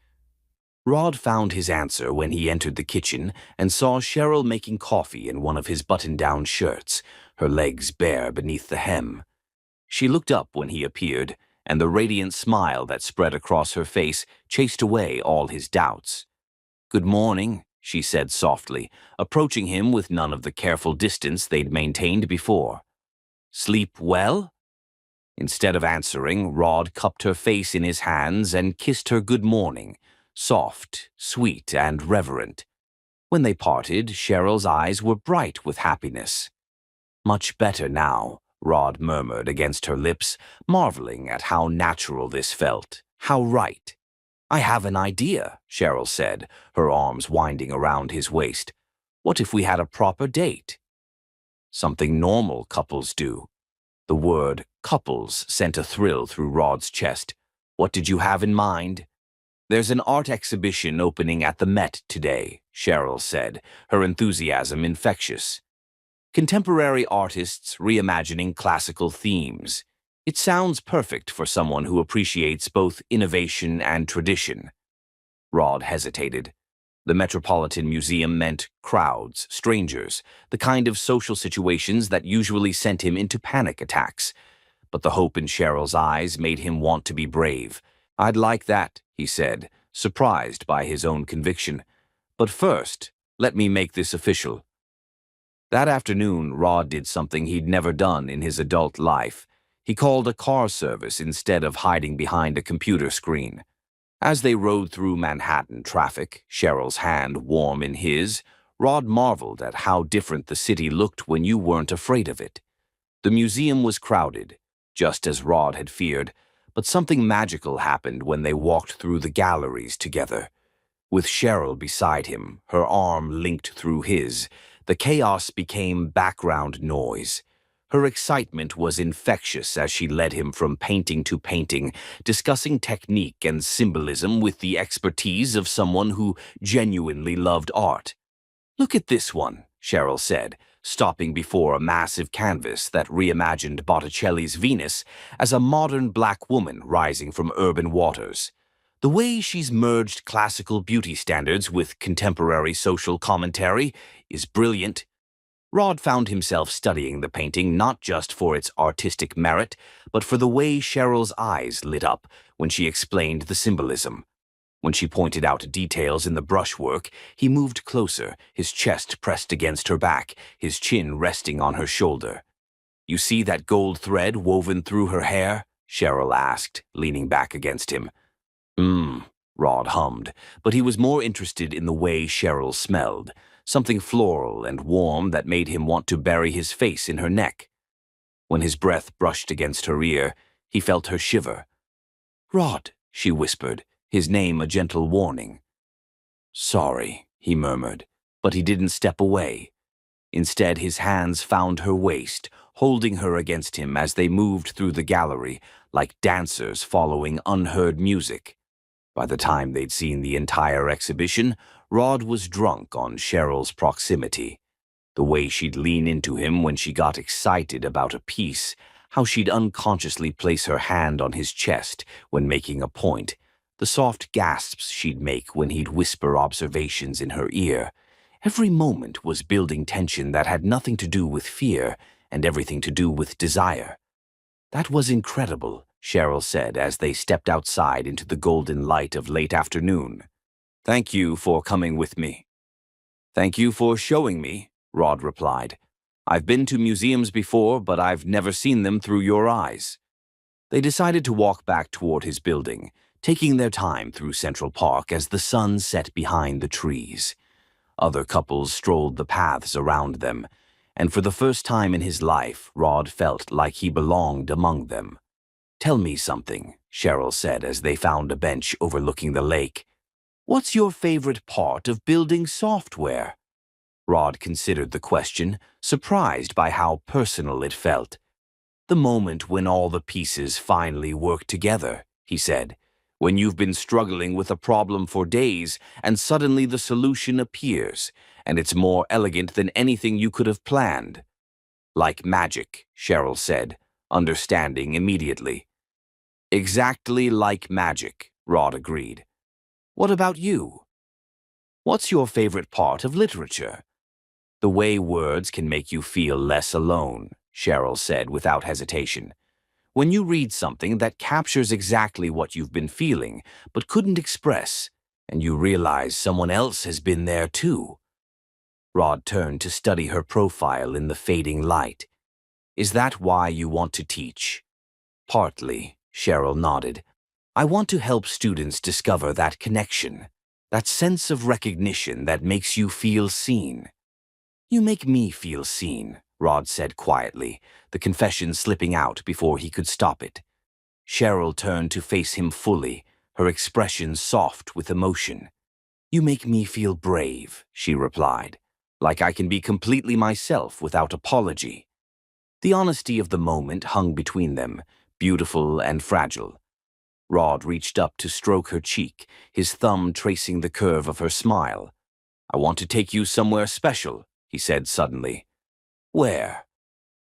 Rod found his answer when he entered the kitchen and saw Cheryl making coffee in one of his button-down shirts, her legs bare beneath the hem. She looked up when he appeared, and the radiant smile that spread across her face chased away all his doubts. "Good morning," she said softly, approaching him with none of the careful distance they'd maintained before. "Sleep well?" Instead of answering, Rod cupped her face in his hands and kissed her good morning, soft, sweet, and reverent. When they parted, Cheryl's eyes were bright with happiness. "Much better now," Rod murmured against her lips, marveling at how natural this felt, how right. "I have an idea," Cheryl said, her arms winding around his waist. "What if we had a proper date?" "Something normal couples do." The word couples sent a thrill through Rod's chest. "What did you have in mind?" "There's an art exhibition opening at the Met today," Cheryl said, her enthusiasm infectious. "Contemporary artists reimagining classical themes. It sounds perfect for someone who appreciates both innovation and tradition." Rod hesitated. The Metropolitan Museum meant crowds, strangers, the kind of social situations that usually sent him into panic attacks. But the hope in Cheryl's eyes made him want to be brave. "I'd like that," he said, surprised by his own conviction. "But first, let me make this official." That afternoon, Rod did something he'd never done in his adult life. He called a car service instead of hiding behind a computer screen. As they rode through Manhattan traffic, Cheryl's hand warm in his, Rod marveled at how different the city looked when you weren't afraid of it. The museum was crowded, just as Rod had feared, but something magical happened when they walked through the galleries together. With Cheryl beside him, her arm linked through his, the chaos became background noise. Her excitement was infectious as she led him from painting to painting, discussing technique and symbolism with the expertise of someone who genuinely loved art. "Look at this one," Cheryl said, stopping before a massive canvas that reimagined Botticelli's Venus as a modern black woman rising from urban waters. "The way she's merged classical beauty standards with contemporary social commentary is brilliant." Rod found himself studying the painting not just for its artistic merit, but for the way Cheryl's eyes lit up when she explained the symbolism. When she pointed out details in the brushwork, he moved closer, his chest pressed against her back, his chin resting on her shoulder. "You see that gold thread woven through her hair?" Cheryl asked, leaning back against him. Rod hummed, but he was more interested in the way Cheryl smelled, something floral and warm that made him want to bury his face in her neck. When his breath brushed against her ear, he felt her shiver. "Rod," she whispered, his name a gentle warning. "Sorry," he murmured, but he didn't step away. Instead, his hands found her waist, holding her against him as they moved through the gallery, like dancers following unheard music. By the time they'd seen the entire exhibition, Rod was drunk on Cheryl's proximity. The way she'd lean into him when she got excited about a piece, how she'd unconsciously place her hand on his chest when making a point, the soft gasps she'd make when he'd whisper observations in her ear. Every moment was building tension that had nothing to do with fear and everything to do with desire. "That was incredible," Cheryl said as they stepped outside into the golden light of late afternoon. "Thank you for coming with me." "Thank you for showing me," Rod replied. "I've been to museums before, but I've never seen them through your eyes." They decided to walk back toward his building, taking their time through Central Park as the sun set behind the trees. Other couples strolled the paths around them, and for the first time in his life, Rod felt like he belonged among them. "Tell me something," Cheryl said as they found a bench overlooking the lake. "What's your favorite part of building software?" Rod considered the question, surprised by how personal it felt. "The moment when all the pieces finally work together," he said. "When you've been struggling with a problem for days and suddenly the solution appears, and it's more elegant than anything you could have planned." "Like magic," Cheryl said, understanding immediately. "Exactly like magic," Rod agreed. "What about you? What's your favorite part of literature?" "The way words can make you feel less alone," Cheryl said without hesitation. "When you read something that captures exactly what you've been feeling but couldn't express, and you realize someone else has been there too." Rod turned to study her profile in the fading light. "Is that why you want to teach?" "Partly," Cheryl nodded. "I want to help students discover that connection, that sense of recognition that makes you feel seen." "You make me feel seen," Rod said quietly, the confession slipping out before he could stop it. Cheryl turned to face him fully, her expression soft with emotion. "You make me feel brave," she replied, "like I can be completely myself without apology." The honesty of the moment hung between them, beautiful and fragile. Rod reached up to stroke her cheek, his thumb tracing the curve of her smile. "I want to take you somewhere special," he said suddenly. "Where?"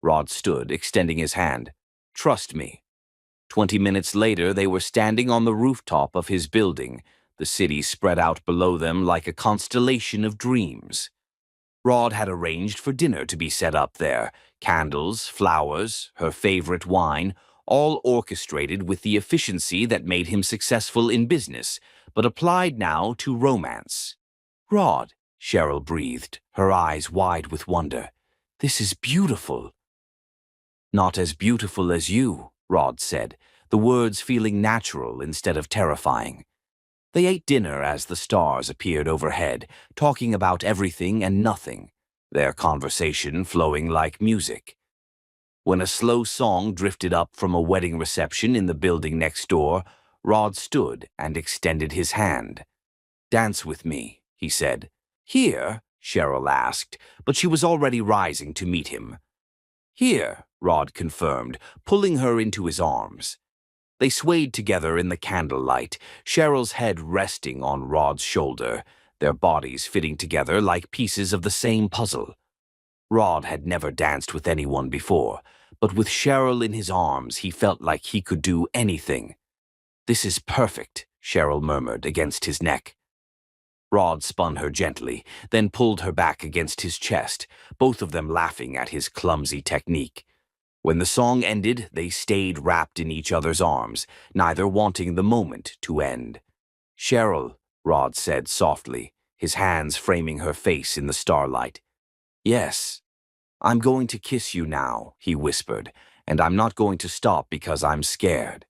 Rod stood, extending his hand. "Trust me." 20 minutes later, they were standing on the rooftop of his building, the city spread out below them like a constellation of dreams. Rod had arranged for dinner to be set up there, candles, flowers, her favorite wine, all orchestrated with the efficiency that made him successful in business, but applied now to romance. "Rod," Cheryl breathed, her eyes wide with wonder, "this is beautiful." "Not as beautiful as you," Rod said, the words feeling natural instead of terrifying. They ate dinner as the stars appeared overhead, talking about everything and nothing, their conversation flowing like music. When a slow song drifted up from a wedding reception in the building next door, Rod stood and extended his hand. "Dance with me," he said. "Here?" Cheryl asked, but she was already rising to meet him. "Here," Rod confirmed, pulling her into his arms. They swayed together in the candlelight, Cheryl's head resting on Rod's shoulder, their bodies fitting together like pieces of the same puzzle. Rod had never danced with anyone before, but with Cheryl in his arms, he felt like he could do anything. "This is perfect," Cheryl murmured against his neck. Rod spun her gently, then pulled her back against his chest, both of them laughing at his clumsy technique. When the song ended, they stayed wrapped in each other's arms, neither wanting the moment to end. "Cheryl," Rod said softly, his hands framing her face in the starlight. "Yes." "I'm going to kiss you now," he whispered, "and I'm not going to stop because I'm scared."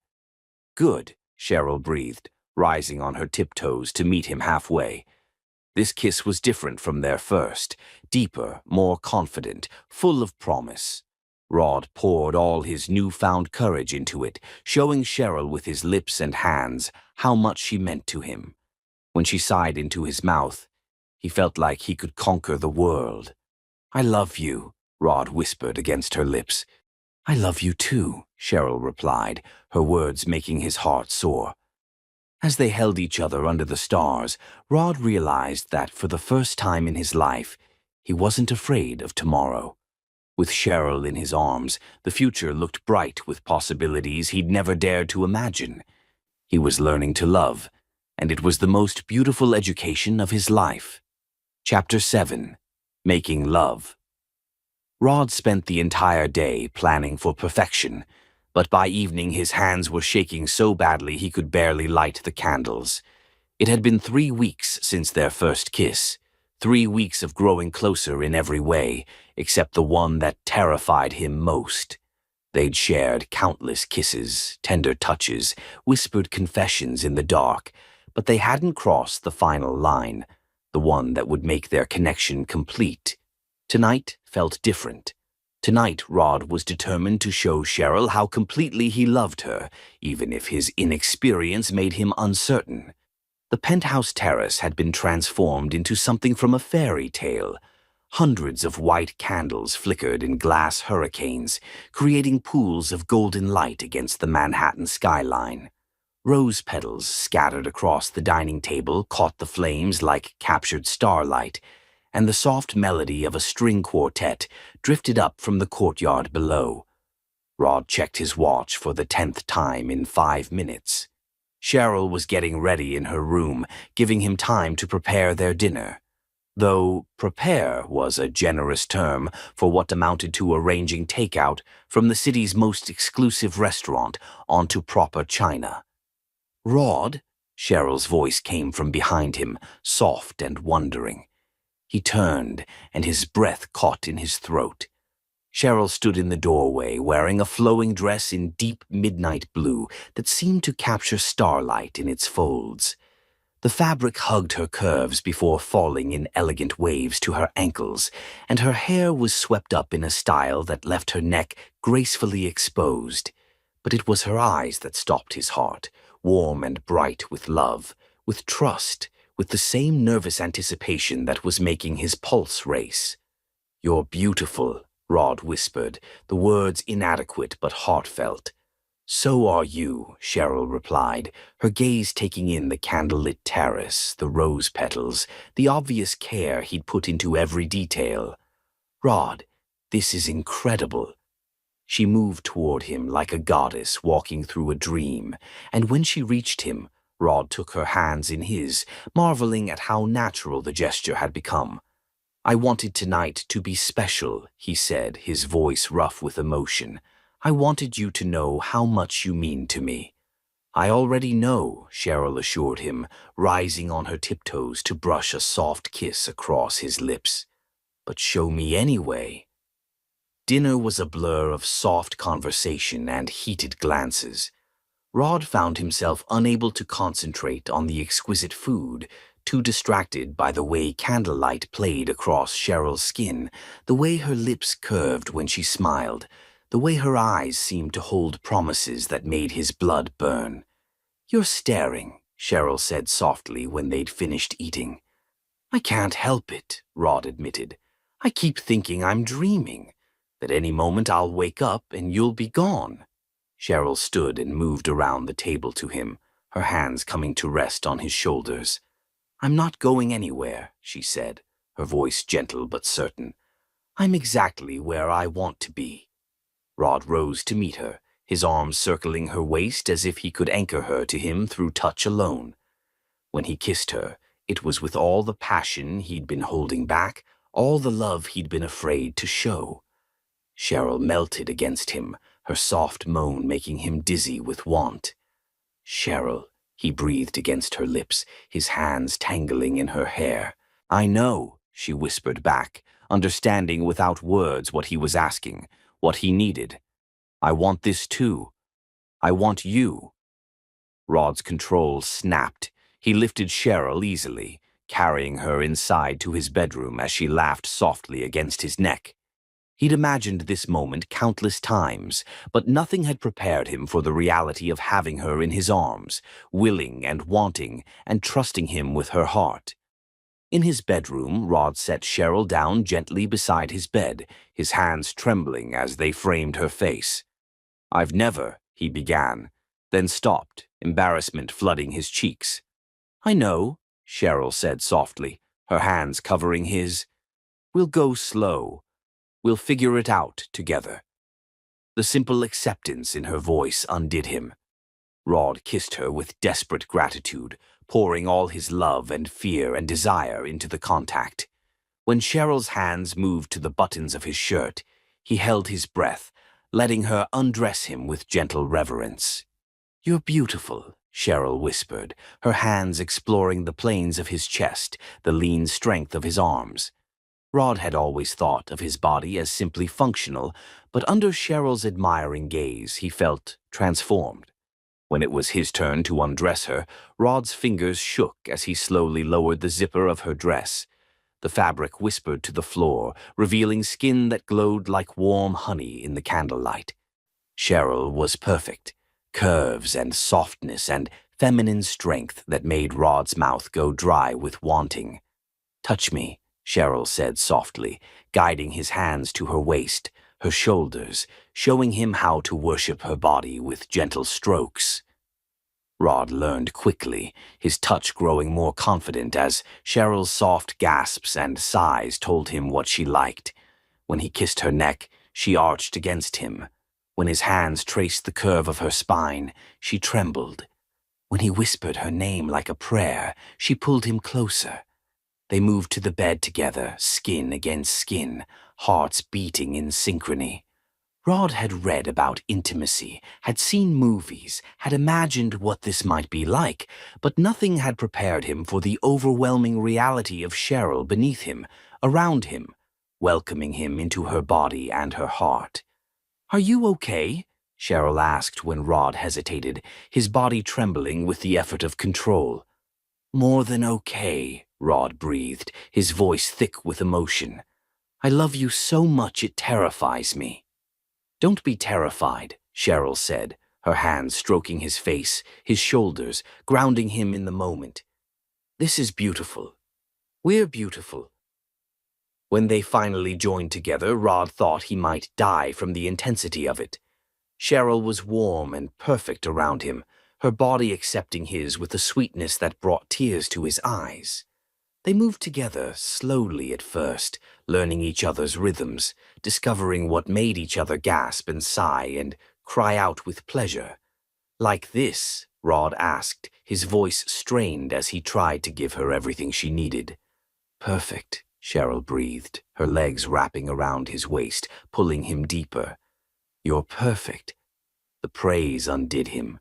"Good," Cheryl breathed, rising on her tiptoes to meet him halfway. This kiss was different from their first, deeper, more confident, full of promise. Rod poured all his newfound courage into it, showing Cheryl with his lips and hands how much she meant to him. When she sighed into his mouth, he felt like he could conquer the world. "I love you," Rod whispered against her lips. I love you too, Cheryl replied, her words making his heart soar. As they held each other under the stars, Rod realized that for the first time in his life, he wasn't afraid of tomorrow. With Cheryl in his arms, the future looked bright with possibilities he'd never dared to imagine. He was learning to love, and it was the most beautiful education of his life. Chapter 7. Making Love. Rod spent the entire day planning for perfection, but by evening his hands were shaking so badly he could barely light the candles. It had been 3 weeks since their first kiss, 3 weeks of growing closer in every way, except the one that terrified him most. They'd shared countless kisses, tender touches, whispered confessions in the dark, but they hadn't crossed the final line, the one that would make their connection complete. Tonight felt different. Tonight, Rod was determined to show Cheryl how completely he loved her, even if his inexperience made him uncertain. The penthouse terrace had been transformed into something from a fairy tale. Hundreds of white candles flickered in glass hurricanes, creating pools of golden light against the Manhattan skyline. Rose petals scattered across the dining table caught the flames like captured starlight, and the soft melody of a string quartet drifted up from the courtyard below. Rod checked his watch for the 10th time in 5 minutes. Cheryl was getting ready in her room, giving him time to prepare their dinner. Though prepare was a generous term for what amounted to arranging takeout from the city's most exclusive restaurant onto proper china. "Rod?" Cheryl's voice came from behind him, soft and wondering. He turned, and his breath caught in his throat. Cheryl stood in the doorway, wearing a flowing dress in deep midnight blue that seemed to capture starlight in its folds. The fabric hugged her curves before falling in elegant waves to her ankles, and her hair was swept up in a style that left her neck gracefully exposed. But it was her eyes that stopped his heart, warm and bright with love, with trust, with the same nervous anticipation that was making his pulse race. "You're beautiful," Rod whispered, the words inadequate but heartfelt. "So are you," Cheryl replied, her gaze taking in the candlelit terrace, the rose petals, the obvious care he'd put into every detail. "Rod, this is incredible." She moved toward him like a goddess walking through a dream, and when she reached him, Rod took her hands in his, marveling at how natural the gesture had become. "I wanted tonight to be special," he said, his voice rough with emotion. "I wanted you to know how much you mean to me." "I already know," Cheryl assured him, rising on her tiptoes to brush a soft kiss across his lips. "But show me anyway." Dinner was a blur of soft conversation and heated glances. Rod found himself unable to concentrate on the exquisite food, too distracted by the way candlelight played across Cheryl's skin, the way her lips curved when she smiled, the way her eyes seemed to hold promises that made his blood burn. "You're staring," Cheryl said softly when they'd finished eating. "I can't help it," Rod admitted. "I keep thinking I'm dreaming, that any moment I'll wake up and you'll be gone." Cheryl stood and moved around the table to him, her hands coming to rest on his shoulders. "I'm not going anywhere," she said, her voice gentle but certain. "I'm exactly where I want to be." Rod rose to meet her, his arms circling her waist as if he could anchor her to him through touch alone. When he kissed her, it was with all the passion he'd been holding back, all the love he'd been afraid to show. Cheryl melted against him, her soft moan making him dizzy with want. "Cheryl," he breathed against her lips, his hands tangling in her hair. "I know," she whispered back, understanding without words what he was asking, what he needed. "I want this too. I want you." Rod's control snapped. He lifted Cheryl easily, carrying her inside to his bedroom as she laughed softly against his neck. He'd imagined this moment countless times, but nothing had prepared him for the reality of having her in his arms, willing and wanting and trusting him with her heart. In his bedroom, Rod set Cheryl down gently beside his bed, his hands trembling as they framed her face. "I've never," he began, then stopped, embarrassment flooding his cheeks. "I know," Cheryl said softly, her hands covering his. "We'll go slow. We'll figure it out together." The simple acceptance in her voice undid him. Rod kissed her with desperate gratitude, pouring all his love and fear and desire into the contact. When Cheryl's hands moved to the buttons of his shirt, he held his breath, letting her undress him with gentle reverence. "You're beautiful," Cheryl whispered, her hands exploring the planes of his chest, the lean strength of his arms. Rod had always thought of his body as simply functional, but under Cheryl's admiring gaze, he felt transformed. When it was his turn to undress her, Rod's fingers shook as he slowly lowered the zipper of her dress. The fabric whispered to the floor, revealing skin that glowed like warm honey in the candlelight. Cheryl was perfect, curves and softness and feminine strength that made Rod's mouth go dry with wanting. "Touch me," Cheryl said softly, guiding his hands to her waist, her shoulders, showing him how to worship her body with gentle strokes. Rod learned quickly, his touch growing more confident as Cheryl's soft gasps and sighs told him what she liked. When he kissed her neck, she arched against him. When his hands traced the curve of her spine, she trembled. When he whispered her name like a prayer, she pulled him closer. They moved to the bed together, skin against skin, hearts beating in synchrony. Rod had read about intimacy, had seen movies, had imagined what this might be like, but nothing had prepared him for the overwhelming reality of Cheryl beneath him, around him, welcoming him into her body and her heart. "Are you okay?" Cheryl asked when Rod hesitated, his body trembling with the effort of control. "More than okay," Rod breathed, his voice thick with emotion. "I love you so much it terrifies me." "Don't be terrified," Cheryl said, her hands stroking his face, his shoulders, grounding him in the moment. "This is beautiful. We're beautiful." When they finally joined together, Rod thought he might die from the intensity of it. Cheryl was warm and perfect around him, her body accepting his with a sweetness that brought tears to his eyes. They moved together, slowly at first, learning each other's rhythms, discovering what made each other gasp and sigh and cry out with pleasure. "Like this?" Rod asked, his voice strained as he tried to give her everything she needed. "Perfect," Cheryl breathed, her legs wrapping around his waist, pulling him deeper. "You're perfect." The praise undid him.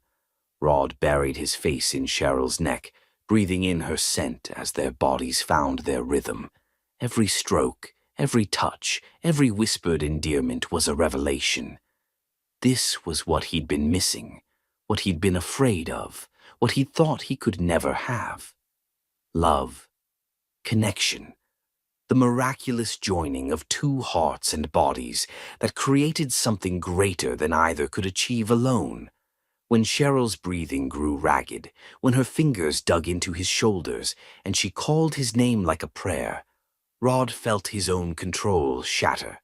Rod buried his face in Cheryl's neck, breathing in her scent as their bodies found their rhythm. Every stroke, every touch, every whispered endearment was a revelation. This was what he'd been missing, what he'd been afraid of, what he thought he could never have. Love. Connection. The miraculous joining of two hearts and bodies that created something greater than either could achieve alone. When Cheryl's breathing grew ragged, when her fingers dug into his shoulders, and she called his name like a prayer, Rod felt his own control shatter.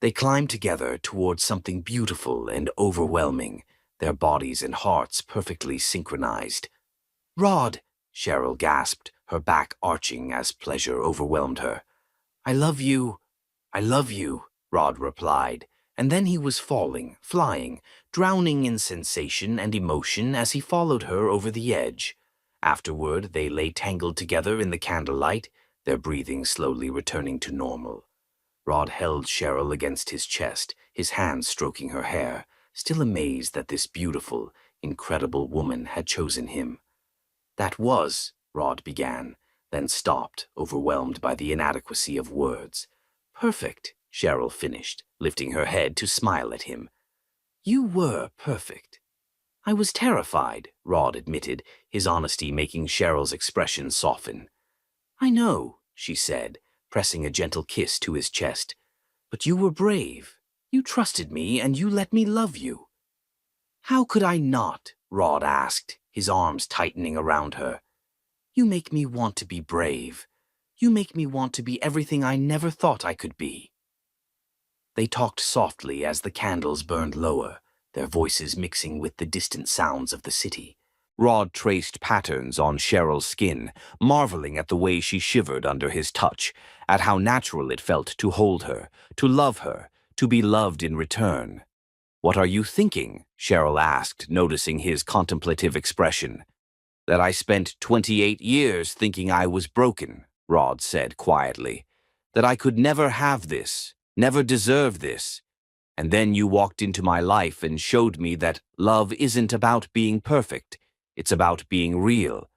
They climbed together towards something beautiful and overwhelming, their bodies and hearts perfectly synchronized. "Rod," Cheryl gasped, her back arching as pleasure overwhelmed her. "I love you. I love you," Rod replied, and then he was falling, flying, drowning in sensation and emotion as he followed her over the edge. Afterward, they lay tangled together in the candlelight, their breathing slowly returning to normal. Rod held Cheryl against his chest, his hands stroking her hair, still amazed that this beautiful, incredible woman had chosen him. "That was," Rod began, then stopped, overwhelmed by the inadequacy of words. "Perfect," Cheryl finished, lifting her head to smile at him. "You were perfect." "I was terrified," Rod admitted, his honesty making Cheryl's expression soften. "I know," she said, pressing a gentle kiss to his chest. "But you were brave. You trusted me, and you let me love you." "How could I not?" Rod asked, his arms tightening around her. "You make me want to be brave." You make me want to be everything I never thought I could be." They talked softly as the candles burned lower, their voices mixing with the distant sounds of the city. Rod traced patterns on Cheryl's skin, marveling at the way she shivered under his touch, at how natural it felt to hold her, to love her, to be loved in return. "What are you thinking?" Cheryl asked, noticing his contemplative expression. "That I spent 28 years thinking I was broken," Rod said quietly. "That I could never have this, never deserve this. And then you walked into my life and showed me that love isn't about being perfect. It's about being real."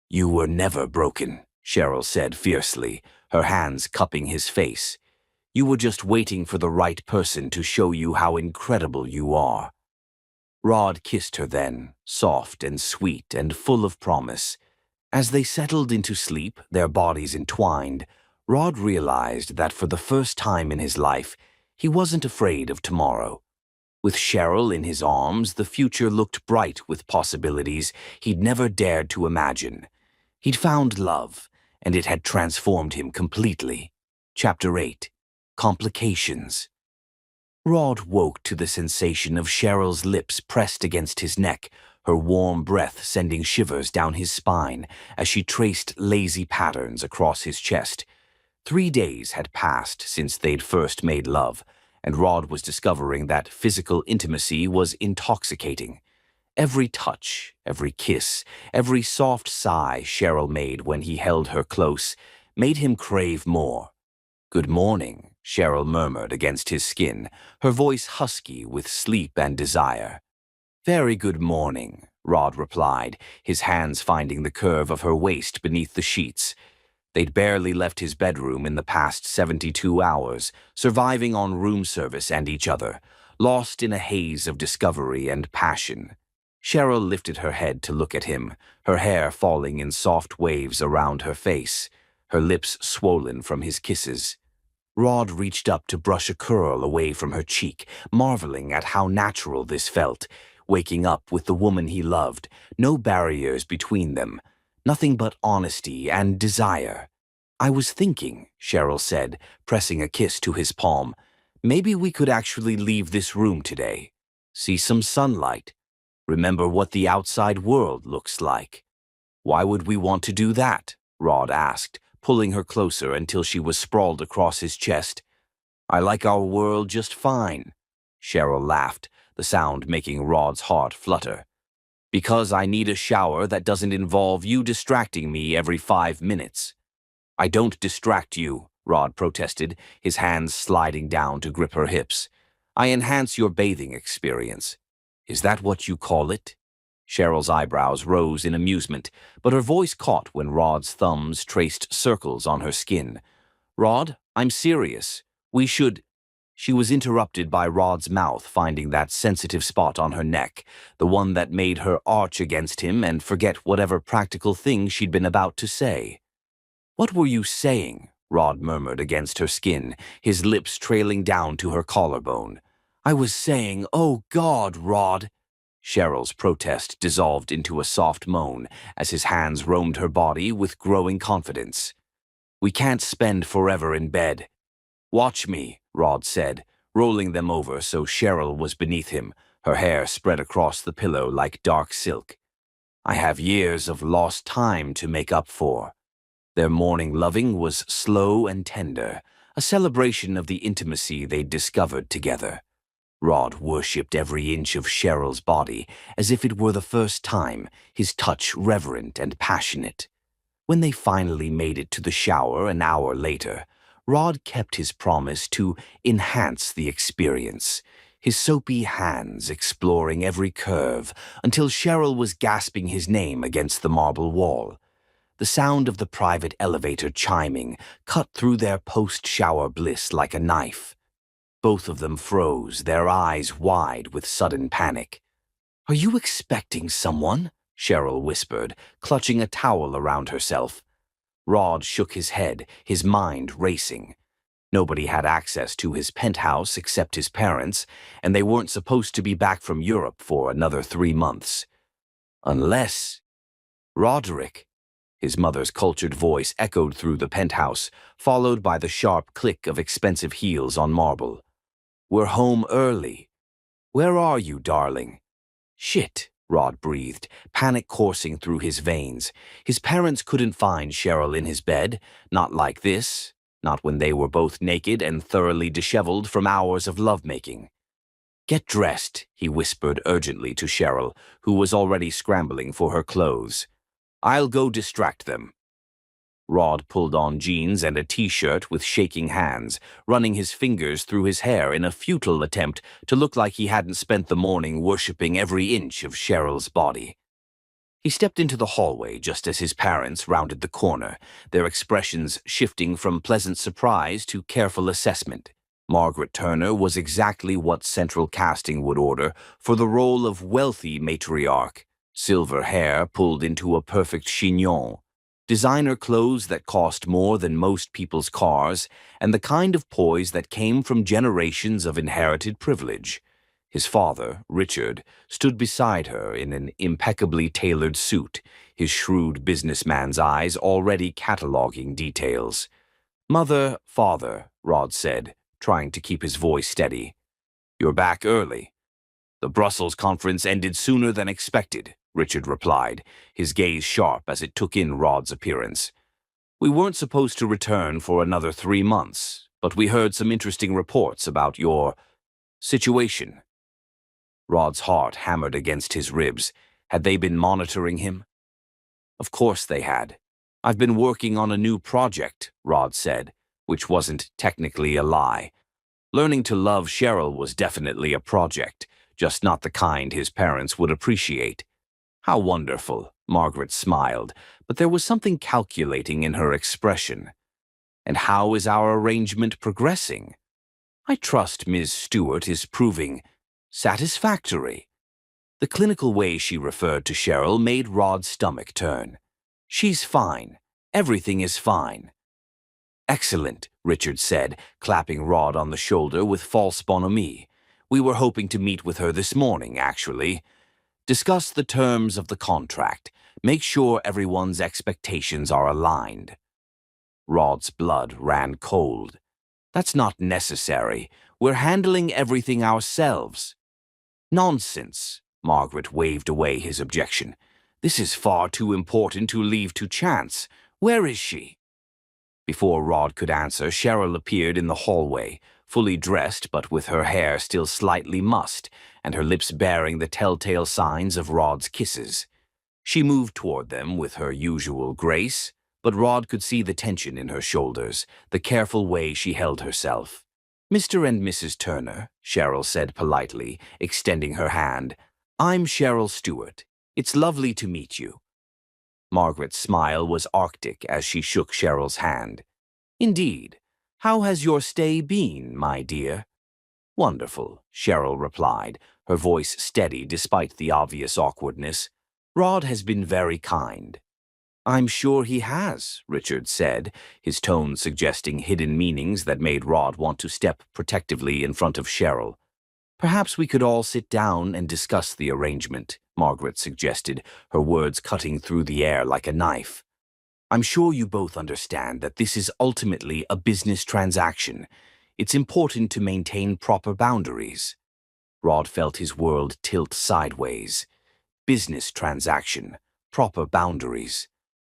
"You were never broken," Cheryl said fiercely, her hands cupping his face. "You were just waiting for the right person to show you how incredible you are." Rod kissed her then, soft and sweet and full of promise. As they settled into sleep, their bodies entwined, Rod realized that for the first time in his life, he wasn't afraid of tomorrow. With Cheryl in his arms, the future looked bright with possibilities he'd never dared to imagine. He'd found love, and it had transformed him completely. Chapter 8. Complications. Rod woke to the sensation of Cheryl's lips pressed against his neck, her warm breath sending shivers down his spine as she traced lazy patterns across his chest. 3 days had passed since they'd first made love, and Rod was discovering that physical intimacy was intoxicating. Every touch, every kiss, every soft sigh Cheryl made when he held her close made him crave more. "Good morning," Cheryl murmured against his skin, her voice husky with sleep and desire. "Very good morning," Rod replied, his hands finding the curve of her waist beneath the sheets. They'd barely left his bedroom in the past 72 hours, surviving on room service and each other, lost in a haze of discovery and passion. Cheryl lifted her head to look at him, her hair falling in soft waves around her face, her lips swollen from his kisses. Rod reached up to brush a curl away from her cheek, marveling at how natural this felt, waking up with the woman he loved, no barriers between them, nothing but honesty and desire. "I was thinking," Cheryl said, pressing a kiss to his palm, "maybe we could actually leave this room today. See some sunlight. Remember what the outside world looks like." "Why would we want to do that?" Rod asked, pulling her closer until she was sprawled across his chest. "I like our world just fine." Cheryl laughed, the sound making Rod's heart flutter. "Because I need a shower that doesn't involve you distracting me every 5 minutes." "I don't distract you," Rod protested, his hands sliding down to grip her hips. "I enhance your bathing experience." "Is that what you call it?" Cheryl's eyebrows rose in amusement, but her voice caught when Rod's thumbs traced circles on her skin. "Rod, I'm serious. We should—" She was interrupted by Rod's mouth finding that sensitive spot on her neck, the one that made her arch against him and forget whatever practical thing she'd been about to say. "What were you saying?" Rod murmured against her skin, his lips trailing down to her collarbone. "I was saying, oh God, Rod." Cheryl's protest dissolved into a soft moan as his hands roamed her body with growing confidence. "We can't spend forever in bed." "Watch me," Rod said, rolling them over so Cheryl was beneath him, her hair spread across the pillow like dark silk. "I have years of lost time to make up for." Their morning loving was slow and tender, a celebration of the intimacy they'd discovered together. Rod worshipped every inch of Cheryl's body as if it were the first time, his touch reverent and passionate. When they finally made it to the shower an hour later, Rod kept his promise to enhance the experience, his soapy hands exploring every curve until Cheryl was gasping his name against the marble wall. The sound of the private elevator chiming cut through their post-shower bliss like a knife. Both of them froze, their eyes wide with sudden panic. "Are you expecting someone?" Cheryl whispered, clutching a towel around herself. Rod shook his head, his mind racing. Nobody had access to his penthouse except his parents, and they weren't supposed to be back from Europe for another 3 months. Unless... Roderick. His mother's cultured voice echoed through the penthouse, followed by the sharp click of expensive heels on marble. "We're home early. Where are you, darling?" "Shit," Rod breathed, panic coursing through his veins. His parents couldn't find Cheryl in his bed, not like this, not when they were both naked and thoroughly disheveled from hours of lovemaking. "Get dressed," he whispered urgently to Cheryl, who was already scrambling for her clothes. "I'll go distract them." Rod pulled on jeans and a t-shirt with shaking hands, running his fingers through his hair in a futile attempt to look like he hadn't spent the morning worshipping every inch of Cheryl's body. He stepped into the hallway just as his parents rounded the corner, their expressions shifting from pleasant surprise to careful assessment. Margaret Turner was exactly what Central Casting would order for the role of wealthy matriarch. Silver hair pulled into a perfect chignon, designer clothes that cost more than most people's cars, and the kind of poise that came from generations of inherited privilege. His father, Richard, stood beside her in an impeccably tailored suit, his shrewd businessman's eyes already cataloging details. "Mother, father," Rod said, trying to keep his voice steady. "You're back early." "The Brussels conference ended sooner than expected," Richard replied, his gaze sharp as it took in Rod's appearance. "We weren't supposed to return for another 3 months, but we heard some interesting reports about your situation." Rod's heart hammered against his ribs. Had they been monitoring him? Of course they had. "I've been working on a new project," Rod said, which wasn't technically a lie. Learning to love Cheryl was definitely a project, just not the kind his parents would appreciate. "How wonderful," Margaret smiled, but there was something calculating in her expression. "And how is our arrangement progressing?" "I trust Ms. Stewart is proving satisfactory." The clinical way she referred to Cheryl made Rod's stomach turn. "She's fine. Everything is fine." "Excellent," Richard said, clapping Rod on the shoulder with false bonhomie. "We were hoping to meet with her this morning, actually. Discuss the terms of the contract. Make sure everyone's expectations are aligned." Rod's blood ran cold. "That's not necessary. We're handling everything ourselves." "Nonsense," Margaret waved away his objection. "This is far too important to leave to chance. Where is she?" Before Rod could answer, Cheryl appeared in the hallway, fully dressed but with her hair still slightly mussed and her lips bearing the telltale signs of Rod's kisses. She moved toward them with her usual grace, but Rod could see the tension in her shoulders, the careful way she held herself. "Mr. and Mrs. Turner," Cheryl said politely, extending her hand. "I'm Cheryl Stewart. It's lovely to meet you." Margaret's smile was arctic as she shook Cheryl's hand. "Indeed. How has your stay been, my dear?" "Wonderful," Cheryl replied, her voice steady despite the obvious awkwardness. "Rod has been very kind." "I'm sure he has," Richard said, his tone suggesting hidden meanings that made Rod want to step protectively in front of Cheryl. "Perhaps we could all sit down and discuss the arrangement," Margaret suggested, her words cutting through the air like a knife. "I'm sure you both understand that this is ultimately a business transaction. It's important to maintain proper boundaries." Rod felt his world tilt sideways. Business transaction, proper boundaries.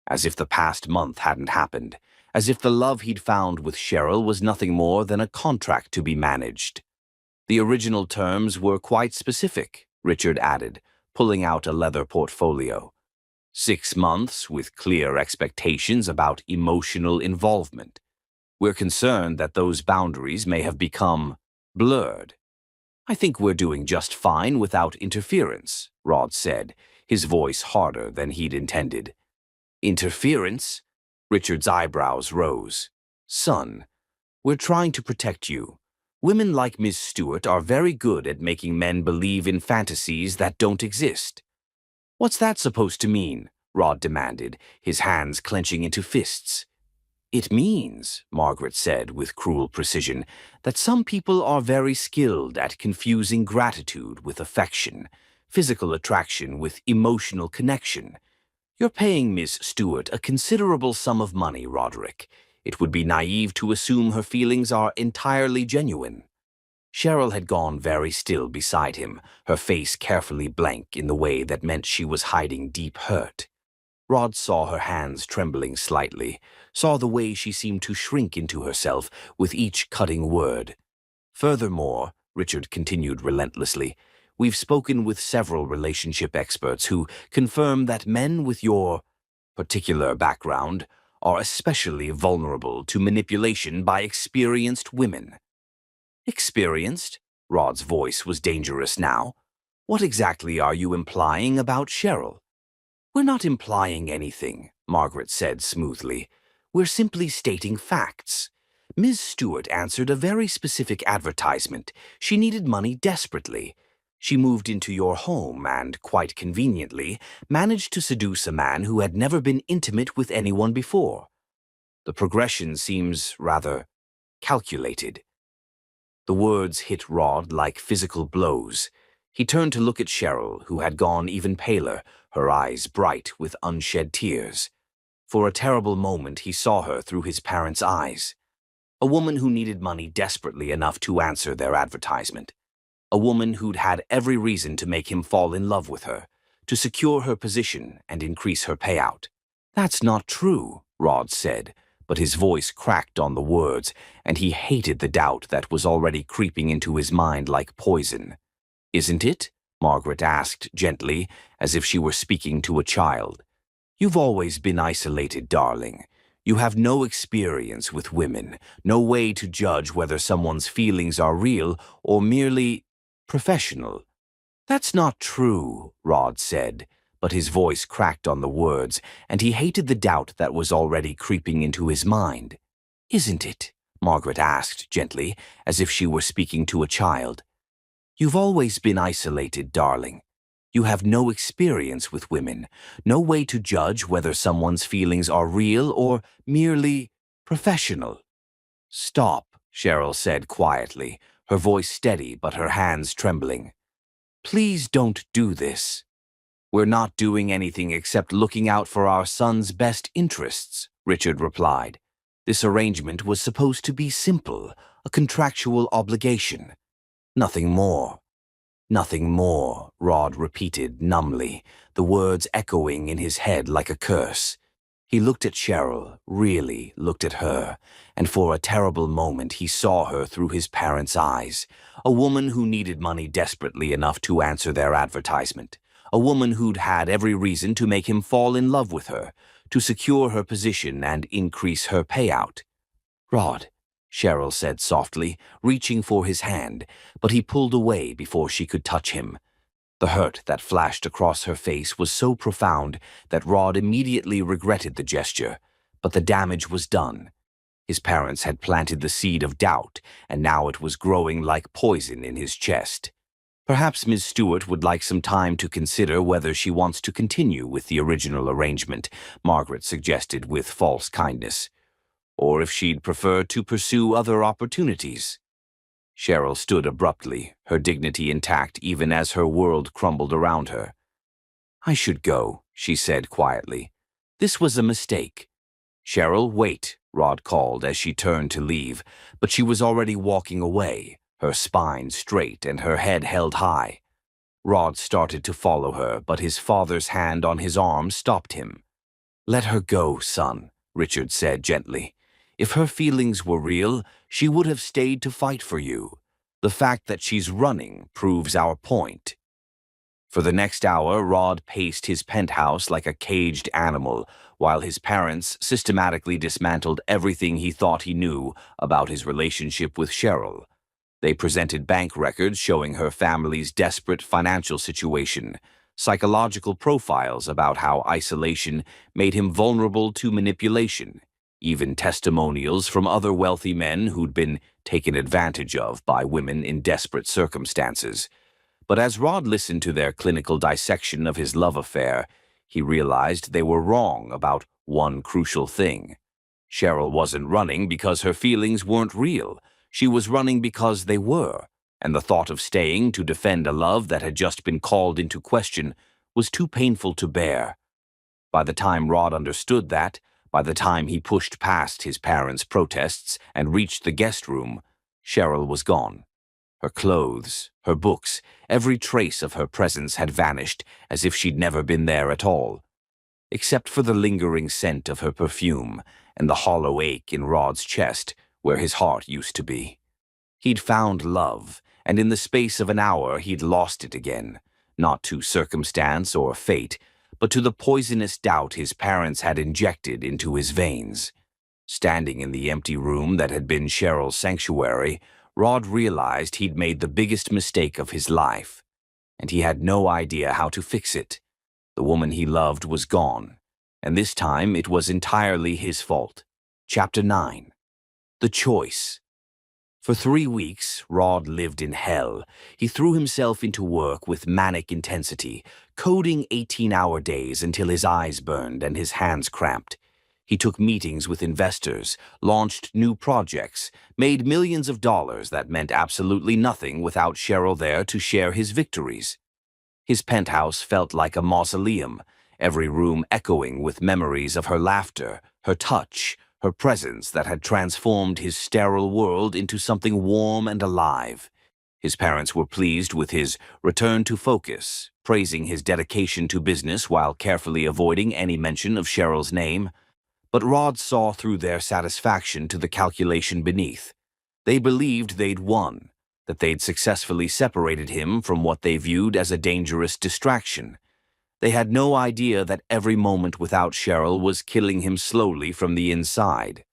As if the past month hadn't happened. As if the love he'd found with Cheryl was nothing more than a contract to be managed. "The original terms were quite specific," Richard added, pulling out a leather portfolio. 6 months with clear expectations about emotional involvement. We're concerned that those boundaries may have become blurred. "I think we're doing just fine without interference," Rod said, his voice harder than he'd intended. "Interference?" Richard's eyebrows rose. "Son, we're trying to protect you. Women like Ms. Stewart are very good at making men believe in fantasies that don't exist." "What's that supposed to mean?" Rod demanded, his hands clenching into fists. "It means," Margaret said with cruel precision, "that some people are very skilled at confusing gratitude with affection, physical attraction with emotional connection. You're paying Miss Stewart a considerable sum of money, Roderick. It would be naive to assume her feelings are entirely genuine. Cheryl had gone very still beside him, her face carefully blank in the way that meant she was hiding deep hurt. Rod saw her hands trembling slightly, saw the way she seemed to shrink into herself with each cutting word. Furthermore, Richard continued relentlessly, we've spoken with several relationship experts who confirm that men with your particular background are especially vulnerable to manipulation by experienced women. Experienced? Rod's voice was dangerous now. What exactly are you implying about Cheryl? We're not implying anything, Margaret said smoothly. We're simply stating facts. Ms. Stewart answered a very specific advertisement. She needed money desperately. She moved into your home and, quite conveniently, managed to seduce a man who had never been intimate with anyone before. The progression seems rather calculated. The words hit Rod like physical blows. He turned to look at Cheryl, who had gone even paler, her eyes bright with unshed tears. For a terrible moment he saw her through his parents' eyes. A woman who needed money desperately enough to answer their advertisement. A woman who'd had every reason to make him fall in love with her, to secure her position and increase her payout. That's not true, Rod said, but his voice cracked on the words, and he hated the doubt that was already creeping into his mind like poison. Isn't it? Margaret asked gently, as if she were speaking to a child. You've always been isolated, darling. You have no experience with women, no way to judge whether someone's feelings are real or merely professional. That's not true, Rod said, but his voice cracked on the words, and he hated the doubt that was already creeping into his mind. Isn't it? Margaret asked gently, as if she were speaking to a child. You've always been isolated, darling. You have no experience with women, no way to judge whether someone's feelings are real or merely professional. Stop, Cheryl said quietly, her voice steady but her hands trembling. Please don't do this. We're not doing anything except looking out for our son's best interests, Richard replied. This arrangement was supposed to be simple, a contractual obligation. Nothing more. Nothing more, Rod repeated numbly, the words echoing in his head like a curse. He looked at Cheryl, really looked at her, and for a terrible moment he saw her through his parents' eyes, a woman who needed money desperately enough to answer their advertisement, a woman who'd had every reason to make him fall in love with her, to secure her position and increase her payout. Rod, Cheryl said softly, reaching for his hand, but he pulled away before she could touch him. The hurt that flashed across her face was so profound that Rod immediately regretted the gesture, but the damage was done. His parents had planted the seed of doubt, and now it was growing like poison in his chest. Perhaps Ms. Stewart would like some time to consider whether she wants to continue with the original arrangement, Margaret suggested with false kindness, or if she'd prefer to pursue other opportunities. Cheryl stood abruptly, her dignity intact even as her world crumbled around her. I should go, she said quietly. This was a mistake. Cheryl, wait, Rod called as she turned to leave, but she was already walking away, her spine straight and her head held high. Rod started to follow her, but his father's hand on his arm stopped him. Let her go, son, Richard said gently. If her feelings were real, she would have stayed to fight for you. The fact that she's running proves our point. For the next hour, Rod paced his penthouse like a caged animal, while his parents systematically dismantled everything he thought he knew about his relationship with Cheryl. They presented bank records showing her family's desperate financial situation, psychological profiles about how isolation made him vulnerable to manipulation, even testimonials from other wealthy men who'd been taken advantage of by women in desperate circumstances. But as Rod listened to their clinical dissection of his love affair, he realized they were wrong about one crucial thing. Cheryl wasn't running because her feelings weren't real. She was running because they were, and the thought of staying to defend a love that had just been called into question was too painful to bear. By the time Rod understood that, by the time he pushed past his parents' protests and reached the guest room, Cheryl was gone. Her clothes, her books, every trace of her presence had vanished as if she'd never been there at all, except for the lingering scent of her perfume and the hollow ache in Rod's chest where his heart used to be. He'd found love, and in the space of an hour he'd lost it again, not to circumstance or fate, but to the poisonous doubt his parents had injected into his veins. Standing in the empty room that had been Cheryl's sanctuary, Rod realized he'd made the biggest mistake of his life, and he had no idea how to fix it. The woman he loved was gone, and this time it was entirely his fault. Chapter 9. The Choice. For 3 weeks, Rod lived in hell. He threw himself into work with manic intensity, coding 18-hour days until his eyes burned and his hands cramped. He took meetings with investors, launched new projects, made millions of dollars that meant absolutely nothing without Cheryl there to share his victories. His penthouse felt like a mausoleum, every room echoing with memories of her laughter, her touch, her presence that had transformed his sterile world into something warm and alive. His parents were pleased with his return to focus, praising his dedication to business while carefully avoiding any mention of Cheryl's name. But Rod saw through their satisfaction to the calculation beneath. They believed they'd won, that they'd successfully separated him from what they viewed as a dangerous distraction. They had no idea that every moment without Cheryl was killing him slowly from the inside.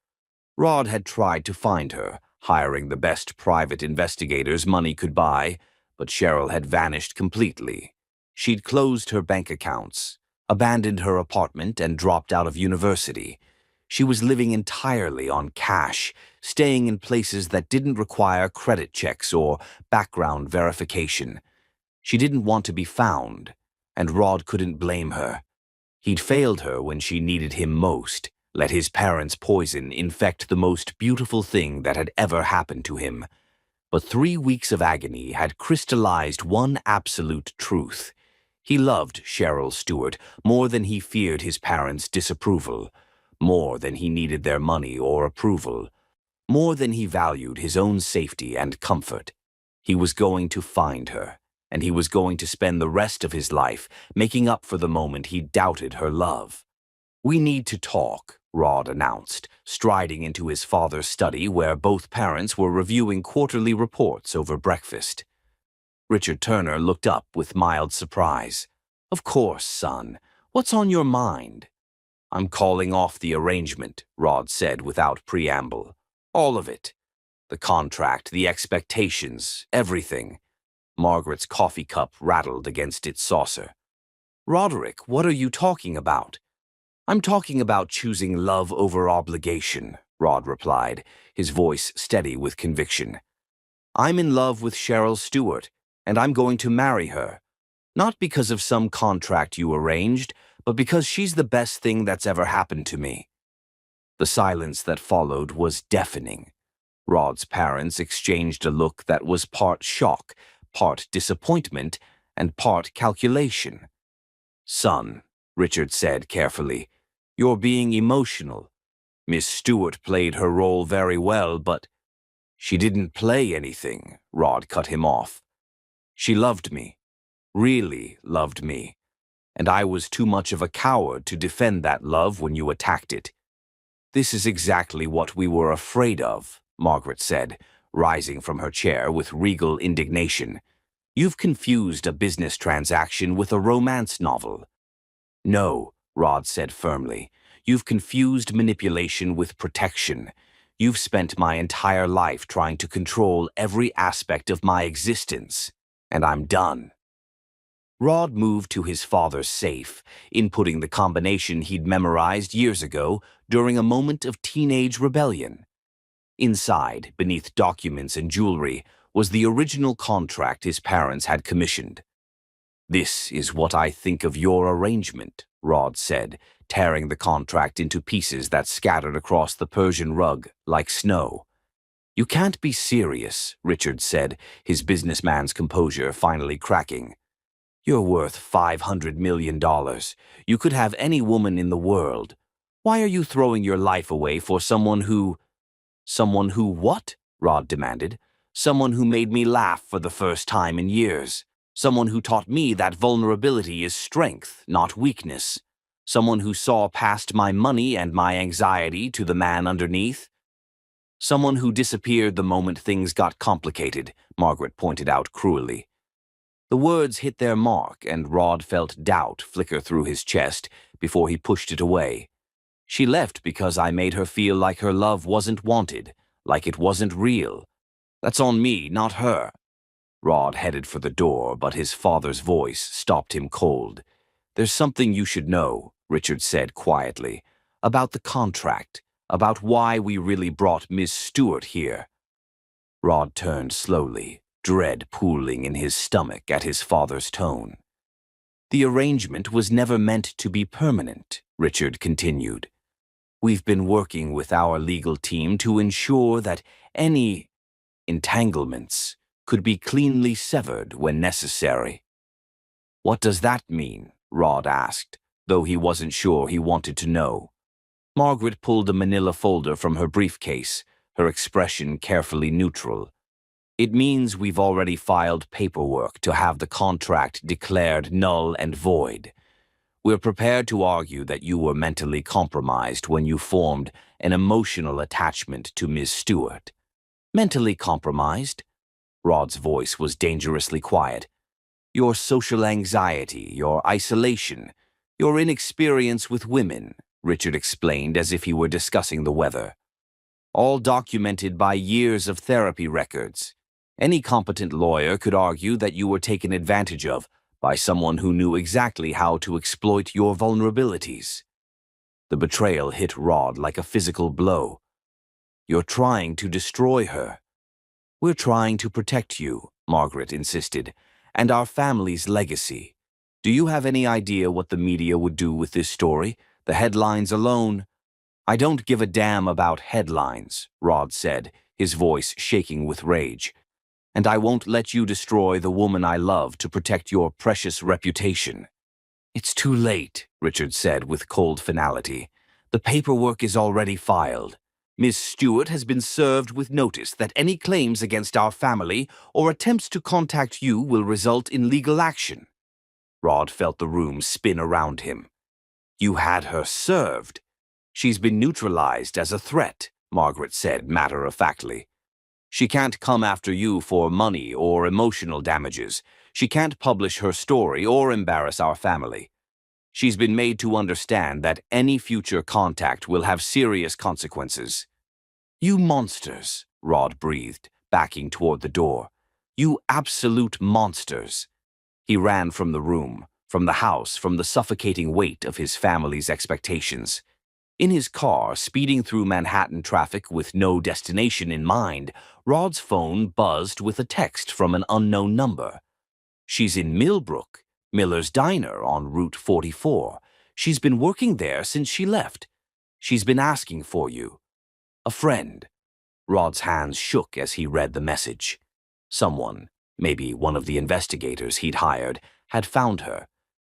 Rod had tried to find her, hiring the best private investigators money could buy, but Cheryl had vanished completely. She'd closed her bank accounts, abandoned her apartment, and dropped out of university. She was living entirely on cash, staying in places that didn't require credit checks or background verification. She didn't want to be found, and Rod couldn't blame her. He'd failed her when she needed him most, let his parents' poison infect the most beautiful thing that had ever happened to him. But 3 weeks of agony had crystallized one absolute truth. He loved Cheryl Stewart more than he feared his parents' disapproval, more than he needed their money or approval, more than he valued his own safety and comfort. He was going to find her, and he was going to spend the rest of his life making up for the moment he doubted her love. "We need to talk," Rod announced, striding into his father's study where both parents were reviewing quarterly reports over breakfast. Richard Turner looked up with mild surprise. "Of course, son. What's on your mind?" "I'm calling off the arrangement," Rod said without preamble. "All of it. The contract, the expectations, everything." Margaret's coffee cup rattled against its saucer. "Roderick, what are you talking about?" "I'm talking about choosing love over obligation," Rod replied, his voice steady with conviction. "I'm in love with Cheryl Stewart, and I'm going to marry her. Not because of some contract you arranged, but because she's the best thing that's ever happened to me." The silence that followed was deafening. Rod's parents exchanged a look that was part shock, part disappointment, and part calculation. "Son," Richard said carefully, "you're being emotional. Miss Stewart played her role very well, but—" "She didn't play anything," Rod cut him off. "She loved me, really loved me, and I was too much of a coward to defend that love when you attacked it." "This is exactly what we were afraid of," Margaret said, rising from her chair with regal indignation. "You've confused a business transaction with a romance novel." "No," Rod said firmly. "You've confused manipulation with protection. You've spent my entire life trying to control every aspect of my existence, and I'm done." Rod moved to his father's safe, inputting the combination he'd memorized years ago during a moment of teenage rebellion. Inside, beneath documents and jewelry, was the original contract his parents had commissioned. "This is what I think of your arrangement," Rod said, tearing the contract into pieces that scattered across the Persian rug like snow. "You can't be serious," Richard said, his businessman's composure finally cracking. You're worth $500 million. You could have any woman in the world. Why are you throwing your life away for someone who... Someone who what? Rod demanded. Someone who made me laugh for the first time in years. Someone who taught me that vulnerability is strength, not weakness. Someone who saw past my money and my anxiety to the man underneath. Someone who disappeared the moment things got complicated, Margaret pointed out cruelly. The words hit their mark, and Rod felt doubt flicker through his chest before he pushed it away. She left because I made her feel like her love wasn't wanted, like it wasn't real. That's on me, not her. Rod headed for the door, but his father's voice stopped him cold. There's something you should know, Richard said quietly, about the contract, about why we really brought Miss Stewart here. Rod turned slowly, dread pooling in his stomach at his father's tone. The arrangement was never meant to be permanent, Richard continued. We've been working with our legal team to ensure that any entanglements could be cleanly severed when necessary. What does that mean? Rod asked, though he wasn't sure he wanted to know. Margaret pulled a manila folder from her briefcase, her expression carefully neutral. It means we've already filed paperwork to have the contract declared null and void. We're prepared to argue that you were mentally compromised when you formed an emotional attachment to Miss Stewart. Mentally compromised? Rod's voice was dangerously quiet. Your social anxiety, your isolation, your inexperience with women, Richard explained as if he were discussing the weather. All documented by years of therapy records. Any competent lawyer could argue that you were taken advantage of by someone who knew exactly how to exploit your vulnerabilities. The betrayal hit Rod like a physical blow. You're trying to destroy her. We're trying to protect you, Margaret insisted, and our family's legacy. Do you have any idea what the media would do with this story? The headlines alone? I don't give a damn about headlines, Rod said, his voice shaking with rage. And I won't let you destroy the woman I love to protect your precious reputation. It's too late, Richard said with cold finality. The paperwork is already filed. Miss Stewart has been served with notice that any claims against our family or attempts to contact you will result in legal action. Rod felt the room spin around him. You had her served. She's been neutralized as a threat, Margaret said matter-of-factly. She can't come after you for money or emotional damages. She can't publish her story or embarrass our family. She's been made to understand that any future contact will have serious consequences. You monsters, Rod breathed, backing toward the door. You absolute monsters. He ran from the room, from the house, from the suffocating weight of his family's expectations. In his car, speeding through Manhattan traffic with no destination in mind, Rod's phone buzzed with a text from an unknown number. She's in Millbrook, Miller's Diner on Route 44. She's been working there since she left. She's been asking for you. A friend. Rod's hands shook as he read the message. Someone, maybe one of the investigators he'd hired, had found her.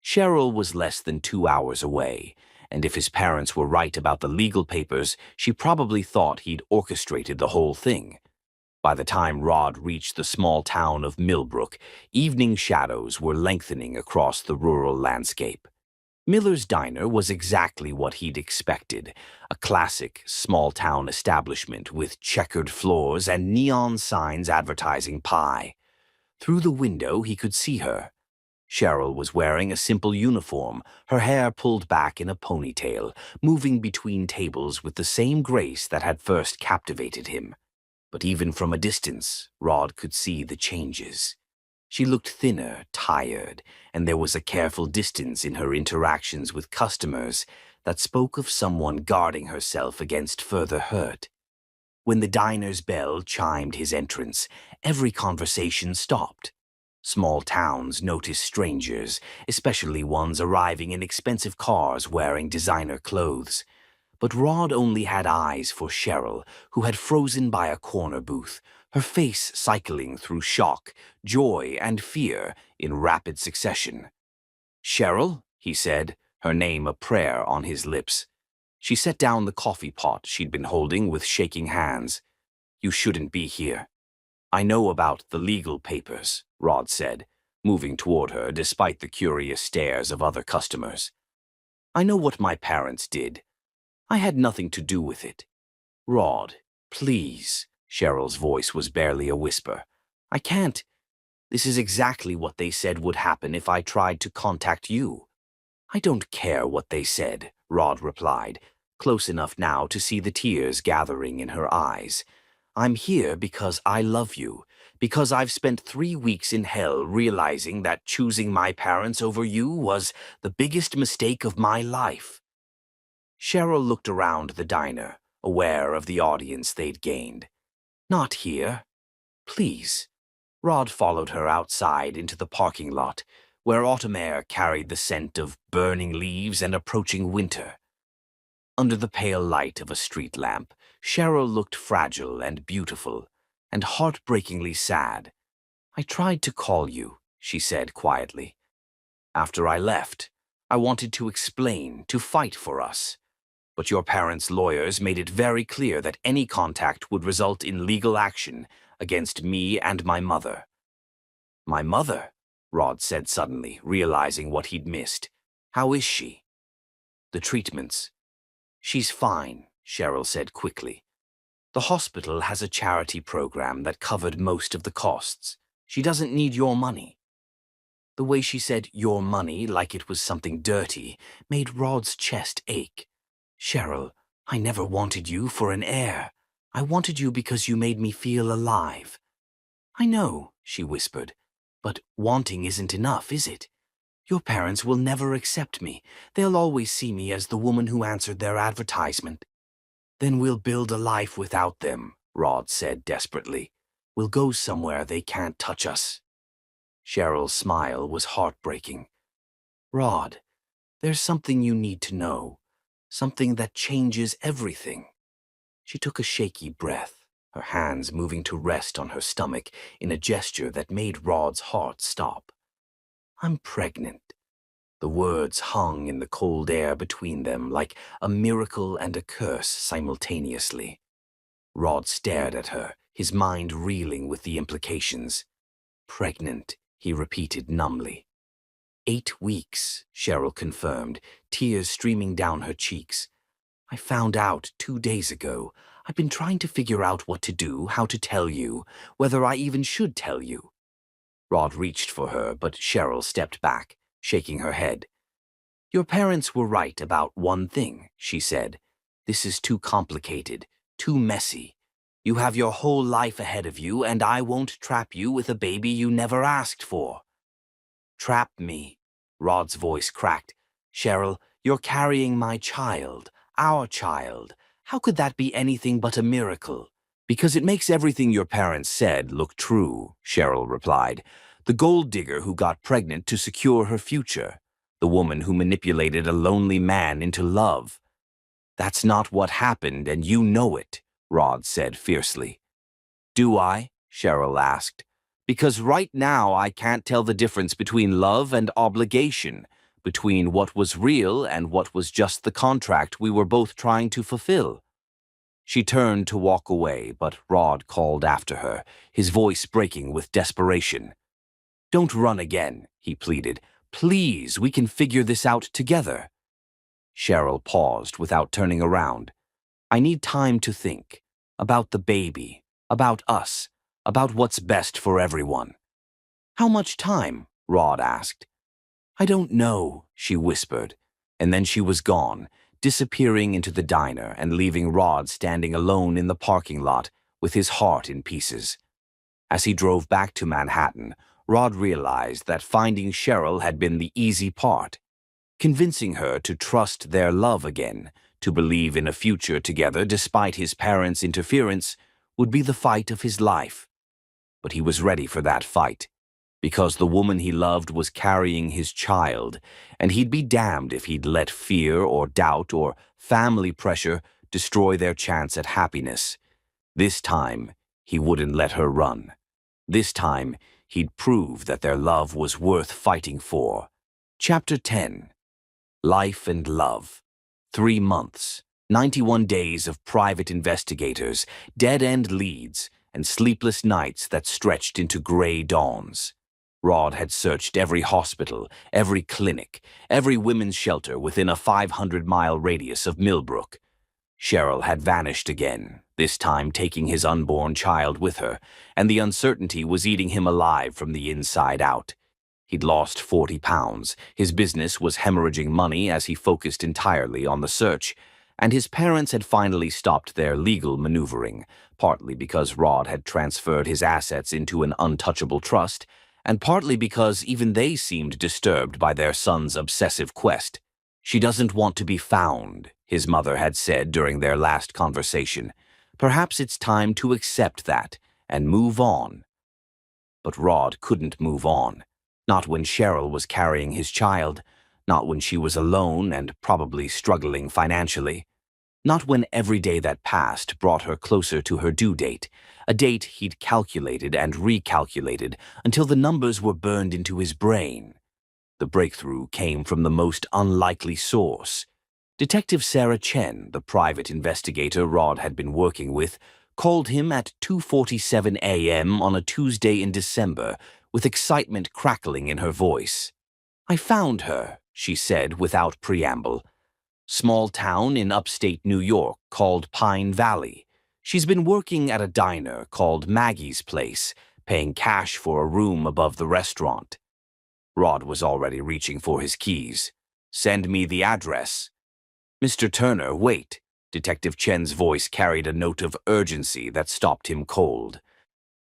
Cheryl was less than 2 hours away, and if his parents were right about the legal papers, she probably thought he'd orchestrated the whole thing. By the time Rod reached the small town of Millbrook, evening shadows were lengthening across the rural landscape. Miller's Diner was exactly what he'd expected, a classic small-town establishment with checkered floors and neon signs advertising pie. Through the window he could see her. Cheryl was wearing a simple uniform, her hair pulled back in a ponytail, moving between tables with the same grace that had first captivated him. But even from a distance, Rod could see the changes. She looked thinner, tired, and there was a careful distance in her interactions with customers that spoke of someone guarding herself against further hurt. When the diner's bell chimed his entrance, every conversation stopped. Small towns notice strangers, especially ones arriving in expensive cars wearing designer clothes. But Rod only had eyes for Cheryl, who had frozen by a corner booth, her face cycling through shock, joy, and fear in rapid succession. "Cheryl," he said, her name a prayer on his lips. She set down the coffee pot she'd been holding with shaking hands. "You shouldn't be here." "I know about the legal papers," Rod said, moving toward her despite the curious stares of other customers. "I know what my parents did. I had nothing to do with it." "Rod, please," Cheryl's voice was barely a whisper. "I can't. This is exactly what they said would happen if I tried to contact you." "I don't care what they said," Rod replied, close enough now to see the tears gathering in her eyes. "I'm here because I love you, because I've spent 3 weeks in hell realizing that choosing my parents over you was the biggest mistake of my life." Cheryl looked around the diner, aware of the audience they'd gained. "Not here. Please." Rod followed her outside into the parking lot, where autumn air carried the scent of burning leaves and approaching winter. Under the pale light of a street lamp, Cheryl looked fragile and beautiful, and heartbreakingly sad. "I tried to call you," she said quietly. "After I left, I wanted to explain, to fight for us. But your parents' lawyers made it very clear that any contact would result in legal action against me and my mother." "My mother?" Rod said suddenly, realizing what he'd missed. "How is she?" "The treatments." "She's fine," Cheryl said quickly. "The hospital has a charity program that covered most of the costs. She doesn't need your money." The way she said "your money" like it was something dirty made Rod's chest ache. "Cheryl, I never wanted you for an heir. I wanted you because you made me feel alive." "I know," she whispered, "but wanting isn't enough, is it? Your parents will never accept me. They'll always see me as the woman who answered their advertisement." "Then we'll build a life without them," Rod said desperately. "We'll go somewhere they can't touch us." Cheryl's smile was heartbreaking. "Rod, there's something you need to know. Something that changes everything." She took a shaky breath, her hands moving to rest on her stomach in a gesture that made Rod's heart stop. "I'm pregnant." The words hung in the cold air between them like a miracle and a curse simultaneously. Rod stared at her, his mind reeling with the implications. "Pregnant," he repeated numbly. 8 weeks, Cheryl confirmed, tears streaming down her cheeks. "I found out 2 days ago. I've been trying to figure out what to do, how to tell you, whether I even should tell you." Rod reached for her, but Cheryl stepped back, shaking her head. "Your parents were right about one thing," she said. "This is too complicated, too messy. You have your whole life ahead of you, and I won't trap you with a baby you never asked for." "Trap me," Rod's voice cracked. "Cheryl, you're carrying my child, our child. How could that be anything but a miracle?" "Because it makes everything your parents said look true," Cheryl replied. "The gold digger who got pregnant to secure her future. The woman who manipulated a lonely man into love." "That's not what happened, and you know it," Rod said fiercely. "Do I?" Cheryl asked. "Because right now I can't tell the difference between love and obligation, between what was real and what was just the contract we were both trying to fulfill." She turned to walk away, but Rod called after her, his voice breaking with desperation. "Don't run again," he pleaded. "Please, we can figure this out together." Cheryl paused without turning around. "I need time to think. About the baby, about us, about what's best for everyone." "How much time?" Rod asked. "I don't know," she whispered, and then she was gone, disappearing into the diner and leaving Rod standing alone in the parking lot with his heart in pieces. As he drove back to Manhattan, Rod realized that finding Cheryl had been the easy part. Convincing her to trust their love again, to believe in a future together despite his parents' interference, would be the fight of his life. But he was ready for that fight, because the woman he loved was carrying his child, and he'd be damned if he'd let fear or doubt or family pressure destroy their chance at happiness. This time, He wouldn't let her run. This time, he'd prove that their love was worth fighting for. Chapter 10. Life and Love. 3 months, 91 days of private investigators, dead-end leads, and sleepless nights that stretched into gray dawns. Rod had searched every hospital, every clinic, every women's shelter within a 500-mile radius of Millbrook. Cheryl had vanished again, this time taking his unborn child with her, and the uncertainty was eating him alive from the inside out. He'd lost 40 pounds, his business was hemorrhaging money as he focused entirely on the search, and his parents had finally stopped their legal maneuvering, partly because Rod had transferred his assets into an untouchable trust, and partly because even they seemed disturbed by their son's obsessive quest. "She doesn't want to be found," his mother had said during their last conversation. "Perhaps it's time to accept that and move on." But Rod couldn't move on. Not when Cheryl was carrying his child, not when she was alone and probably struggling financially, not when every day that passed brought her closer to her due date, a date he'd calculated and recalculated until the numbers were burned into his brain. The breakthrough came from the most unlikely source. Detective Sarah Chen, the private investigator Rod had been working with, called him at 2:47 a.m. on a Tuesday in December, with excitement crackling in her voice. "I found her," she said without preamble. "Small town in upstate New York called Pine Valley. She's been working at a diner called Maggie's Place, paying cash for a room above the restaurant." Rod was already reaching for his keys. "Send me the address." "Mr. Turner, wait." Detective Chen's voice carried a note of urgency that stopped him cold.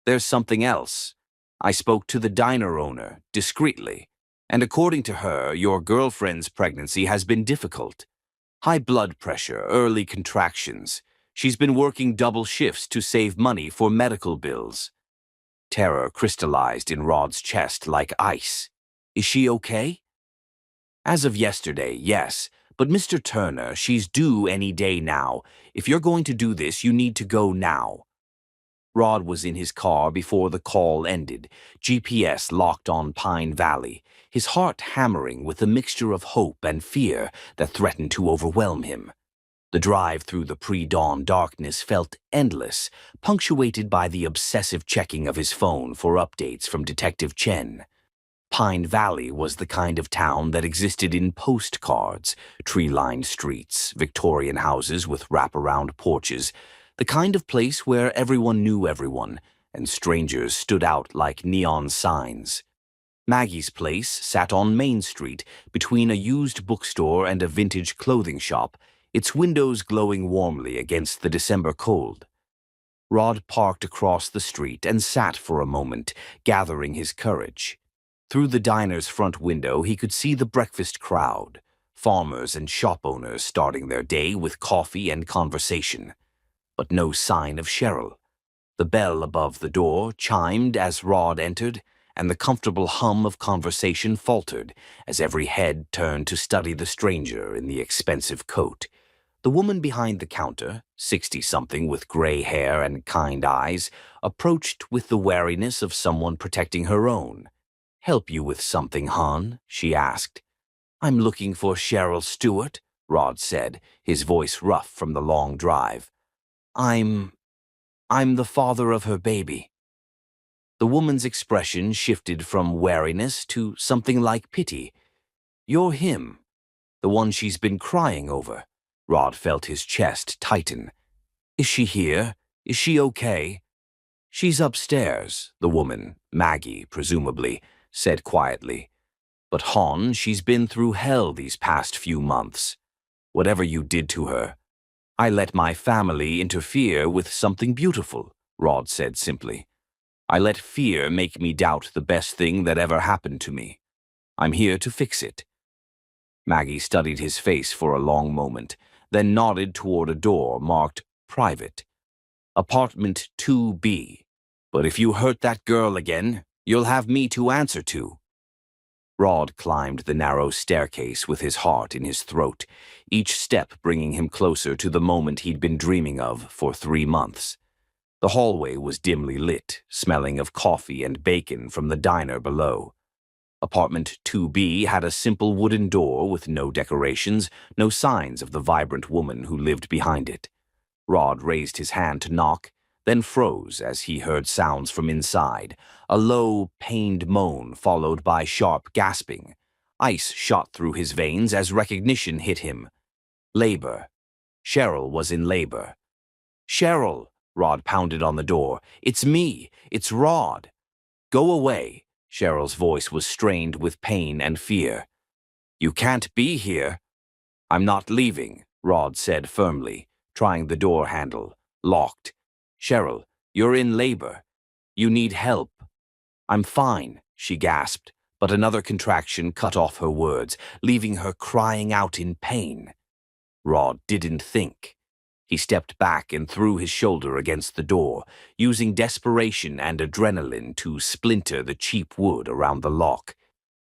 "There's something else. I spoke to the diner owner, discreetly, and according to her, your girlfriend's pregnancy has been difficult. High blood pressure, early contractions. She's been working double shifts to save money for medical bills." Terror crystallized in Rod's chest like ice. "Is she okay?" "As of yesterday, yes. But Mr. Turner, she's due any day now. If you're going to do this, you need to go now." Rod was in his car before the call ended, GPS locked on Pine Valley, his heart hammering with a mixture of hope and fear that threatened to overwhelm him. The drive through the pre-dawn darkness felt endless, punctuated by the obsessive checking of his phone for updates from Detective Chen. Pine Valley was the kind of town that existed in postcards, tree-lined streets, Victorian houses with wraparound porches, the kind of place where everyone knew everyone, and strangers stood out like neon signs. Maggie's Place sat on Main Street, between a used bookstore and a vintage clothing shop, its windows glowing warmly against the December cold. Rod parked across the street and sat for a moment, gathering his courage. Through the diner's front window, he could see the breakfast crowd, farmers and shop owners starting their day with coffee and conversation. But no sign of Cheryl. The bell above the door chimed as Rod entered, and the comfortable hum of conversation faltered as every head turned to study the stranger in the expensive coat. The woman behind the counter, 60-something with gray hair and kind eyes, approached with the wariness of someone protecting her own. "Help you with something, hon?" she asked. "I'm looking for Cheryl Stewart," Rod said, his voice rough from the long drive. I'm the father of her baby." The woman's expression shifted from wariness to something like pity. "You're him, the one she's been crying over." Rod felt his chest tighten. "Is she here? Is she okay?" "She's upstairs," the woman, Maggie, presumably, said quietly. "But hon, she's been through hell these past few months. Whatever you did to her, I let my family interfere with something beautiful," Rod said simply. "I let fear make me doubt the best thing that ever happened to me. I'm here to fix it." Maggie studied his face for a long moment, then nodded toward a door marked Private. "Apartment 2B. But if you hurt that girl again, you'll have me to answer to." Rod climbed the narrow staircase with his heart in his throat, each step bringing him closer to the moment he'd been dreaming of for 3 months. The hallway was dimly lit, smelling of coffee and bacon from the diner below. Apartment 2B had a simple wooden door with no decorations, no signs of the vibrant woman who lived behind it. Rod raised his hand to knock, then froze as he heard sounds from inside, a low, pained moan followed by sharp gasping. Ice shot through his veins as recognition hit him. Labor. Cheryl was in labor. "Cheryl!" Rod pounded on the door. "It's me! It's Rod!" "Go away!" Cheryl's voice was strained with pain and fear. "You can't be here." "I'm not leaving," Rod said firmly, trying the door handle. Locked. "Cheryl, you're in labor. You need help." "I'm fine," she gasped, but another contraction cut off her words, leaving her crying out in pain. Rod didn't think. He stepped back and threw his shoulder against the door, using desperation and adrenaline to splinter the cheap wood around the lock.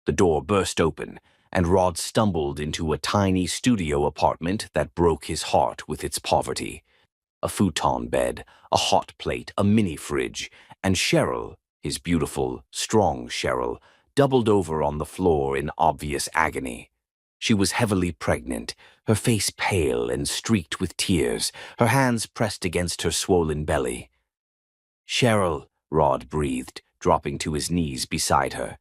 The door burst open, and Rod stumbled into a tiny studio apartment that broke his heart with its poverty. A futon bed, a hot plate, a mini-fridge, and Cheryl, his beautiful, strong Cheryl, doubled over on the floor in obvious agony. She was heavily pregnant, her face pale and streaked with tears, her hands pressed against her swollen belly. "Cheryl," Rod breathed, dropping to his knees beside her.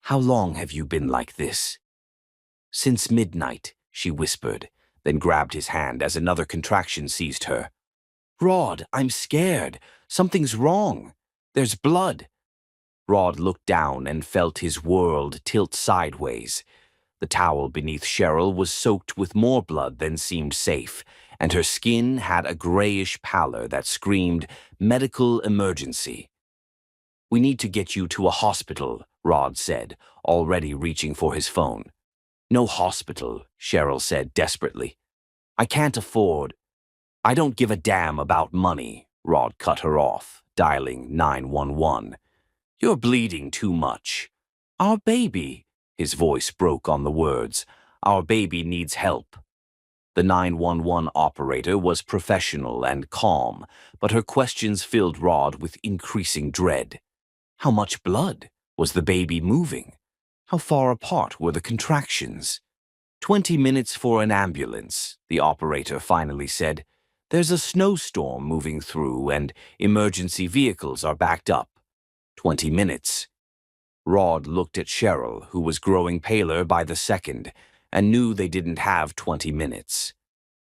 "How long have you been like this?" "Since midnight," she whispered, then grabbed his hand as another contraction seized her. "Rod, I'm scared. Something's wrong. There's blood." Rod looked down and felt his world tilt sideways. The towel beneath Cheryl was soaked with more blood than seemed safe, and her skin had a grayish pallor that screamed medical emergency. "We need to get you to a hospital," Rod said, already reaching for his phone. "No hospital," Cheryl said desperately. "I can't afford—" "I don't give a damn about money," Rod cut her off, dialing 911. "You're bleeding too much." "Our baby." His voice broke on the words. "Our baby needs help." The 911 operator was professional and calm, but her questions filled Rod with increasing dread. How much blood? Was the baby moving? How far apart were the contractions? 20 minutes for an ambulance, the operator finally said. "There's a snowstorm moving through and emergency vehicles are backed up." 20 minutes. Rod looked at Cheryl, who was growing paler by the second, and knew they didn't have 20 minutes.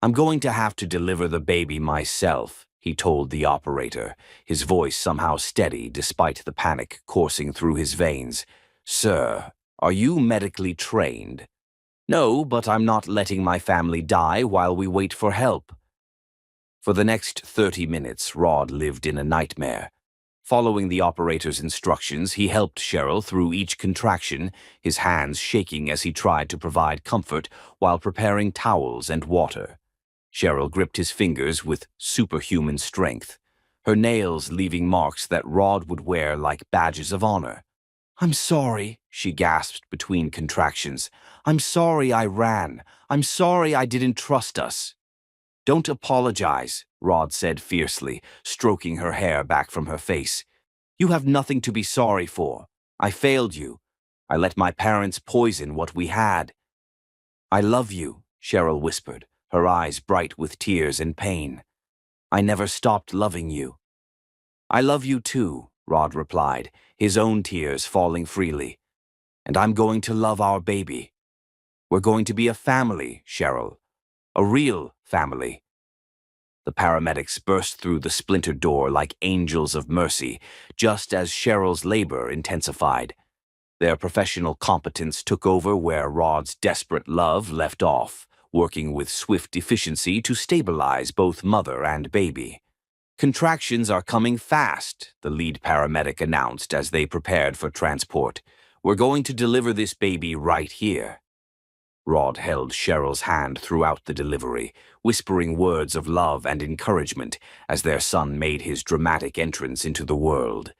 "I'm going to have to deliver the baby myself," he told the operator, his voice somehow steady despite the panic coursing through his veins. "Sir, are you medically trained?" "No, but I'm not letting my family die while we wait for help." For the next 30 minutes, Rod lived in a nightmare. Following the operator's instructions, he helped Cheryl through each contraction, his hands shaking as he tried to provide comfort while preparing towels and water. Cheryl gripped his fingers with superhuman strength, her nails leaving marks that Rod would wear like badges of honor. "I'm sorry," she gasped between contractions. "I'm sorry I ran. I'm sorry I didn't trust us." "Don't apologize," Rod said fiercely, stroking her hair back from her face. "You have nothing to be sorry for. I failed you. I let my parents poison what we had." "I love you," Cheryl whispered, her eyes bright with tears and pain. "I never stopped loving you." "I love you too," Rod replied, his own tears falling freely. "And I'm going to love our baby. We're going to be a family, Cheryl. A real family." The paramedics burst through the splintered door like angels of mercy, just as Cheryl's labor intensified. Their professional competence took over where Rod's desperate love left off, working with swift efficiency to stabilize both mother and baby. "Contractions are coming fast," the lead paramedic announced as they prepared for transport. "We're going to deliver this baby right here." Rod held Cheryl's hand throughout the delivery, whispering words of love and encouragement as their son made his dramatic entrance into the world.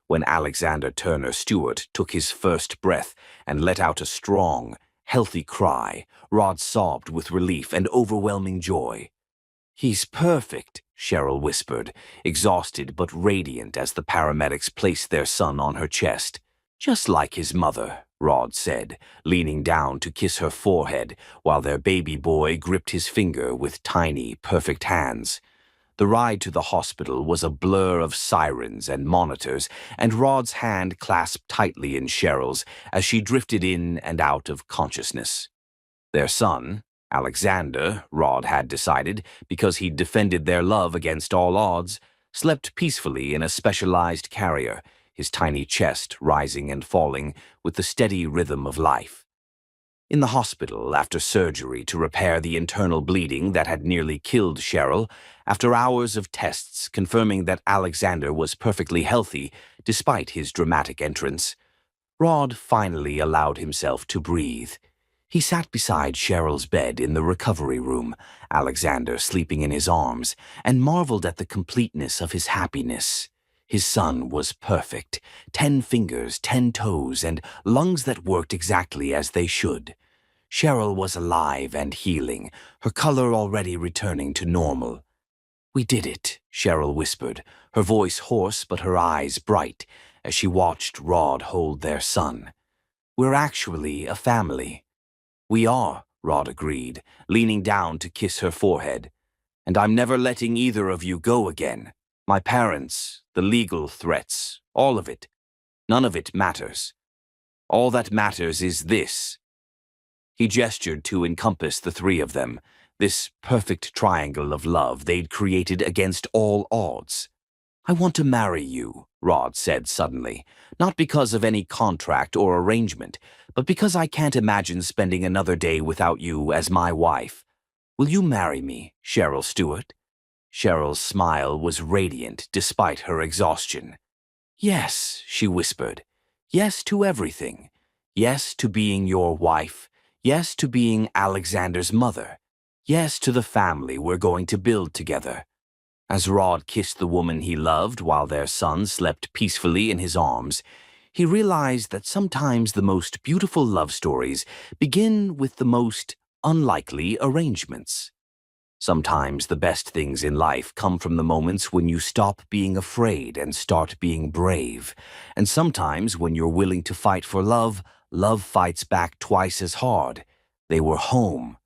When Alexander Turner Stewart took his first breath and let out a strong, healthy cry, Rod sobbed with relief and overwhelming joy. "He's perfect," Cheryl whispered, exhausted but radiant as the paramedics placed their son on her chest. Just like his mother, Rod said, leaning down to kiss her forehead while their baby boy gripped his finger with tiny, perfect hands. The ride to the hospital was a blur of sirens and monitors, and Rod's hand clasped tightly in Cheryl's as she drifted in and out of consciousness. Their son, Alexander, Rod had decided, because he'd defended their love against all odds, slept peacefully in a specialized carrier, his tiny chest rising and falling with the steady rhythm of life. In the hospital, after surgery to repair the internal bleeding that had nearly killed Cheryl, after hours of tests confirming that Alexander was perfectly healthy despite his dramatic entrance, Rod finally allowed himself to breathe. He sat beside Cheryl's bed in the recovery room, Alexander sleeping in his arms, and marveled at the completeness of his happiness. His son was perfect, 10 fingers, 10 toes, and lungs that worked exactly as they should. Cheryl was alive and healing, her color already returning to normal. "We did it," Cheryl whispered, her voice hoarse but her eyes bright, as she watched Rod hold their son. "We're actually a family." "We are," Rod agreed, leaning down to kiss her forehead. "And I'm never letting either of you go again. My parents, the legal threats, all of it. None of it matters. All that matters is this." He gestured to encompass the three of them, this perfect triangle of love they'd created against all odds. "I want to marry you," Rod said suddenly, "not because of any contract or arrangement, but because I can't imagine spending another day without you as my wife. Will you marry me, Cheryl Stewart?" Cheryl's smile was radiant despite her exhaustion. "Yes," she whispered. "Yes to everything. Yes to being your wife. Yes to being Alexander's mother. Yes to the family we're going to build together." As Rod kissed the woman he loved while their son slept peacefully in his arms, he realized that sometimes the most beautiful love stories begin with the most unlikely arrangements. Sometimes the best things in life come from the moments when you stop being afraid and start being brave. And sometimes when you're willing to fight for love, love fights back twice as hard. They were home,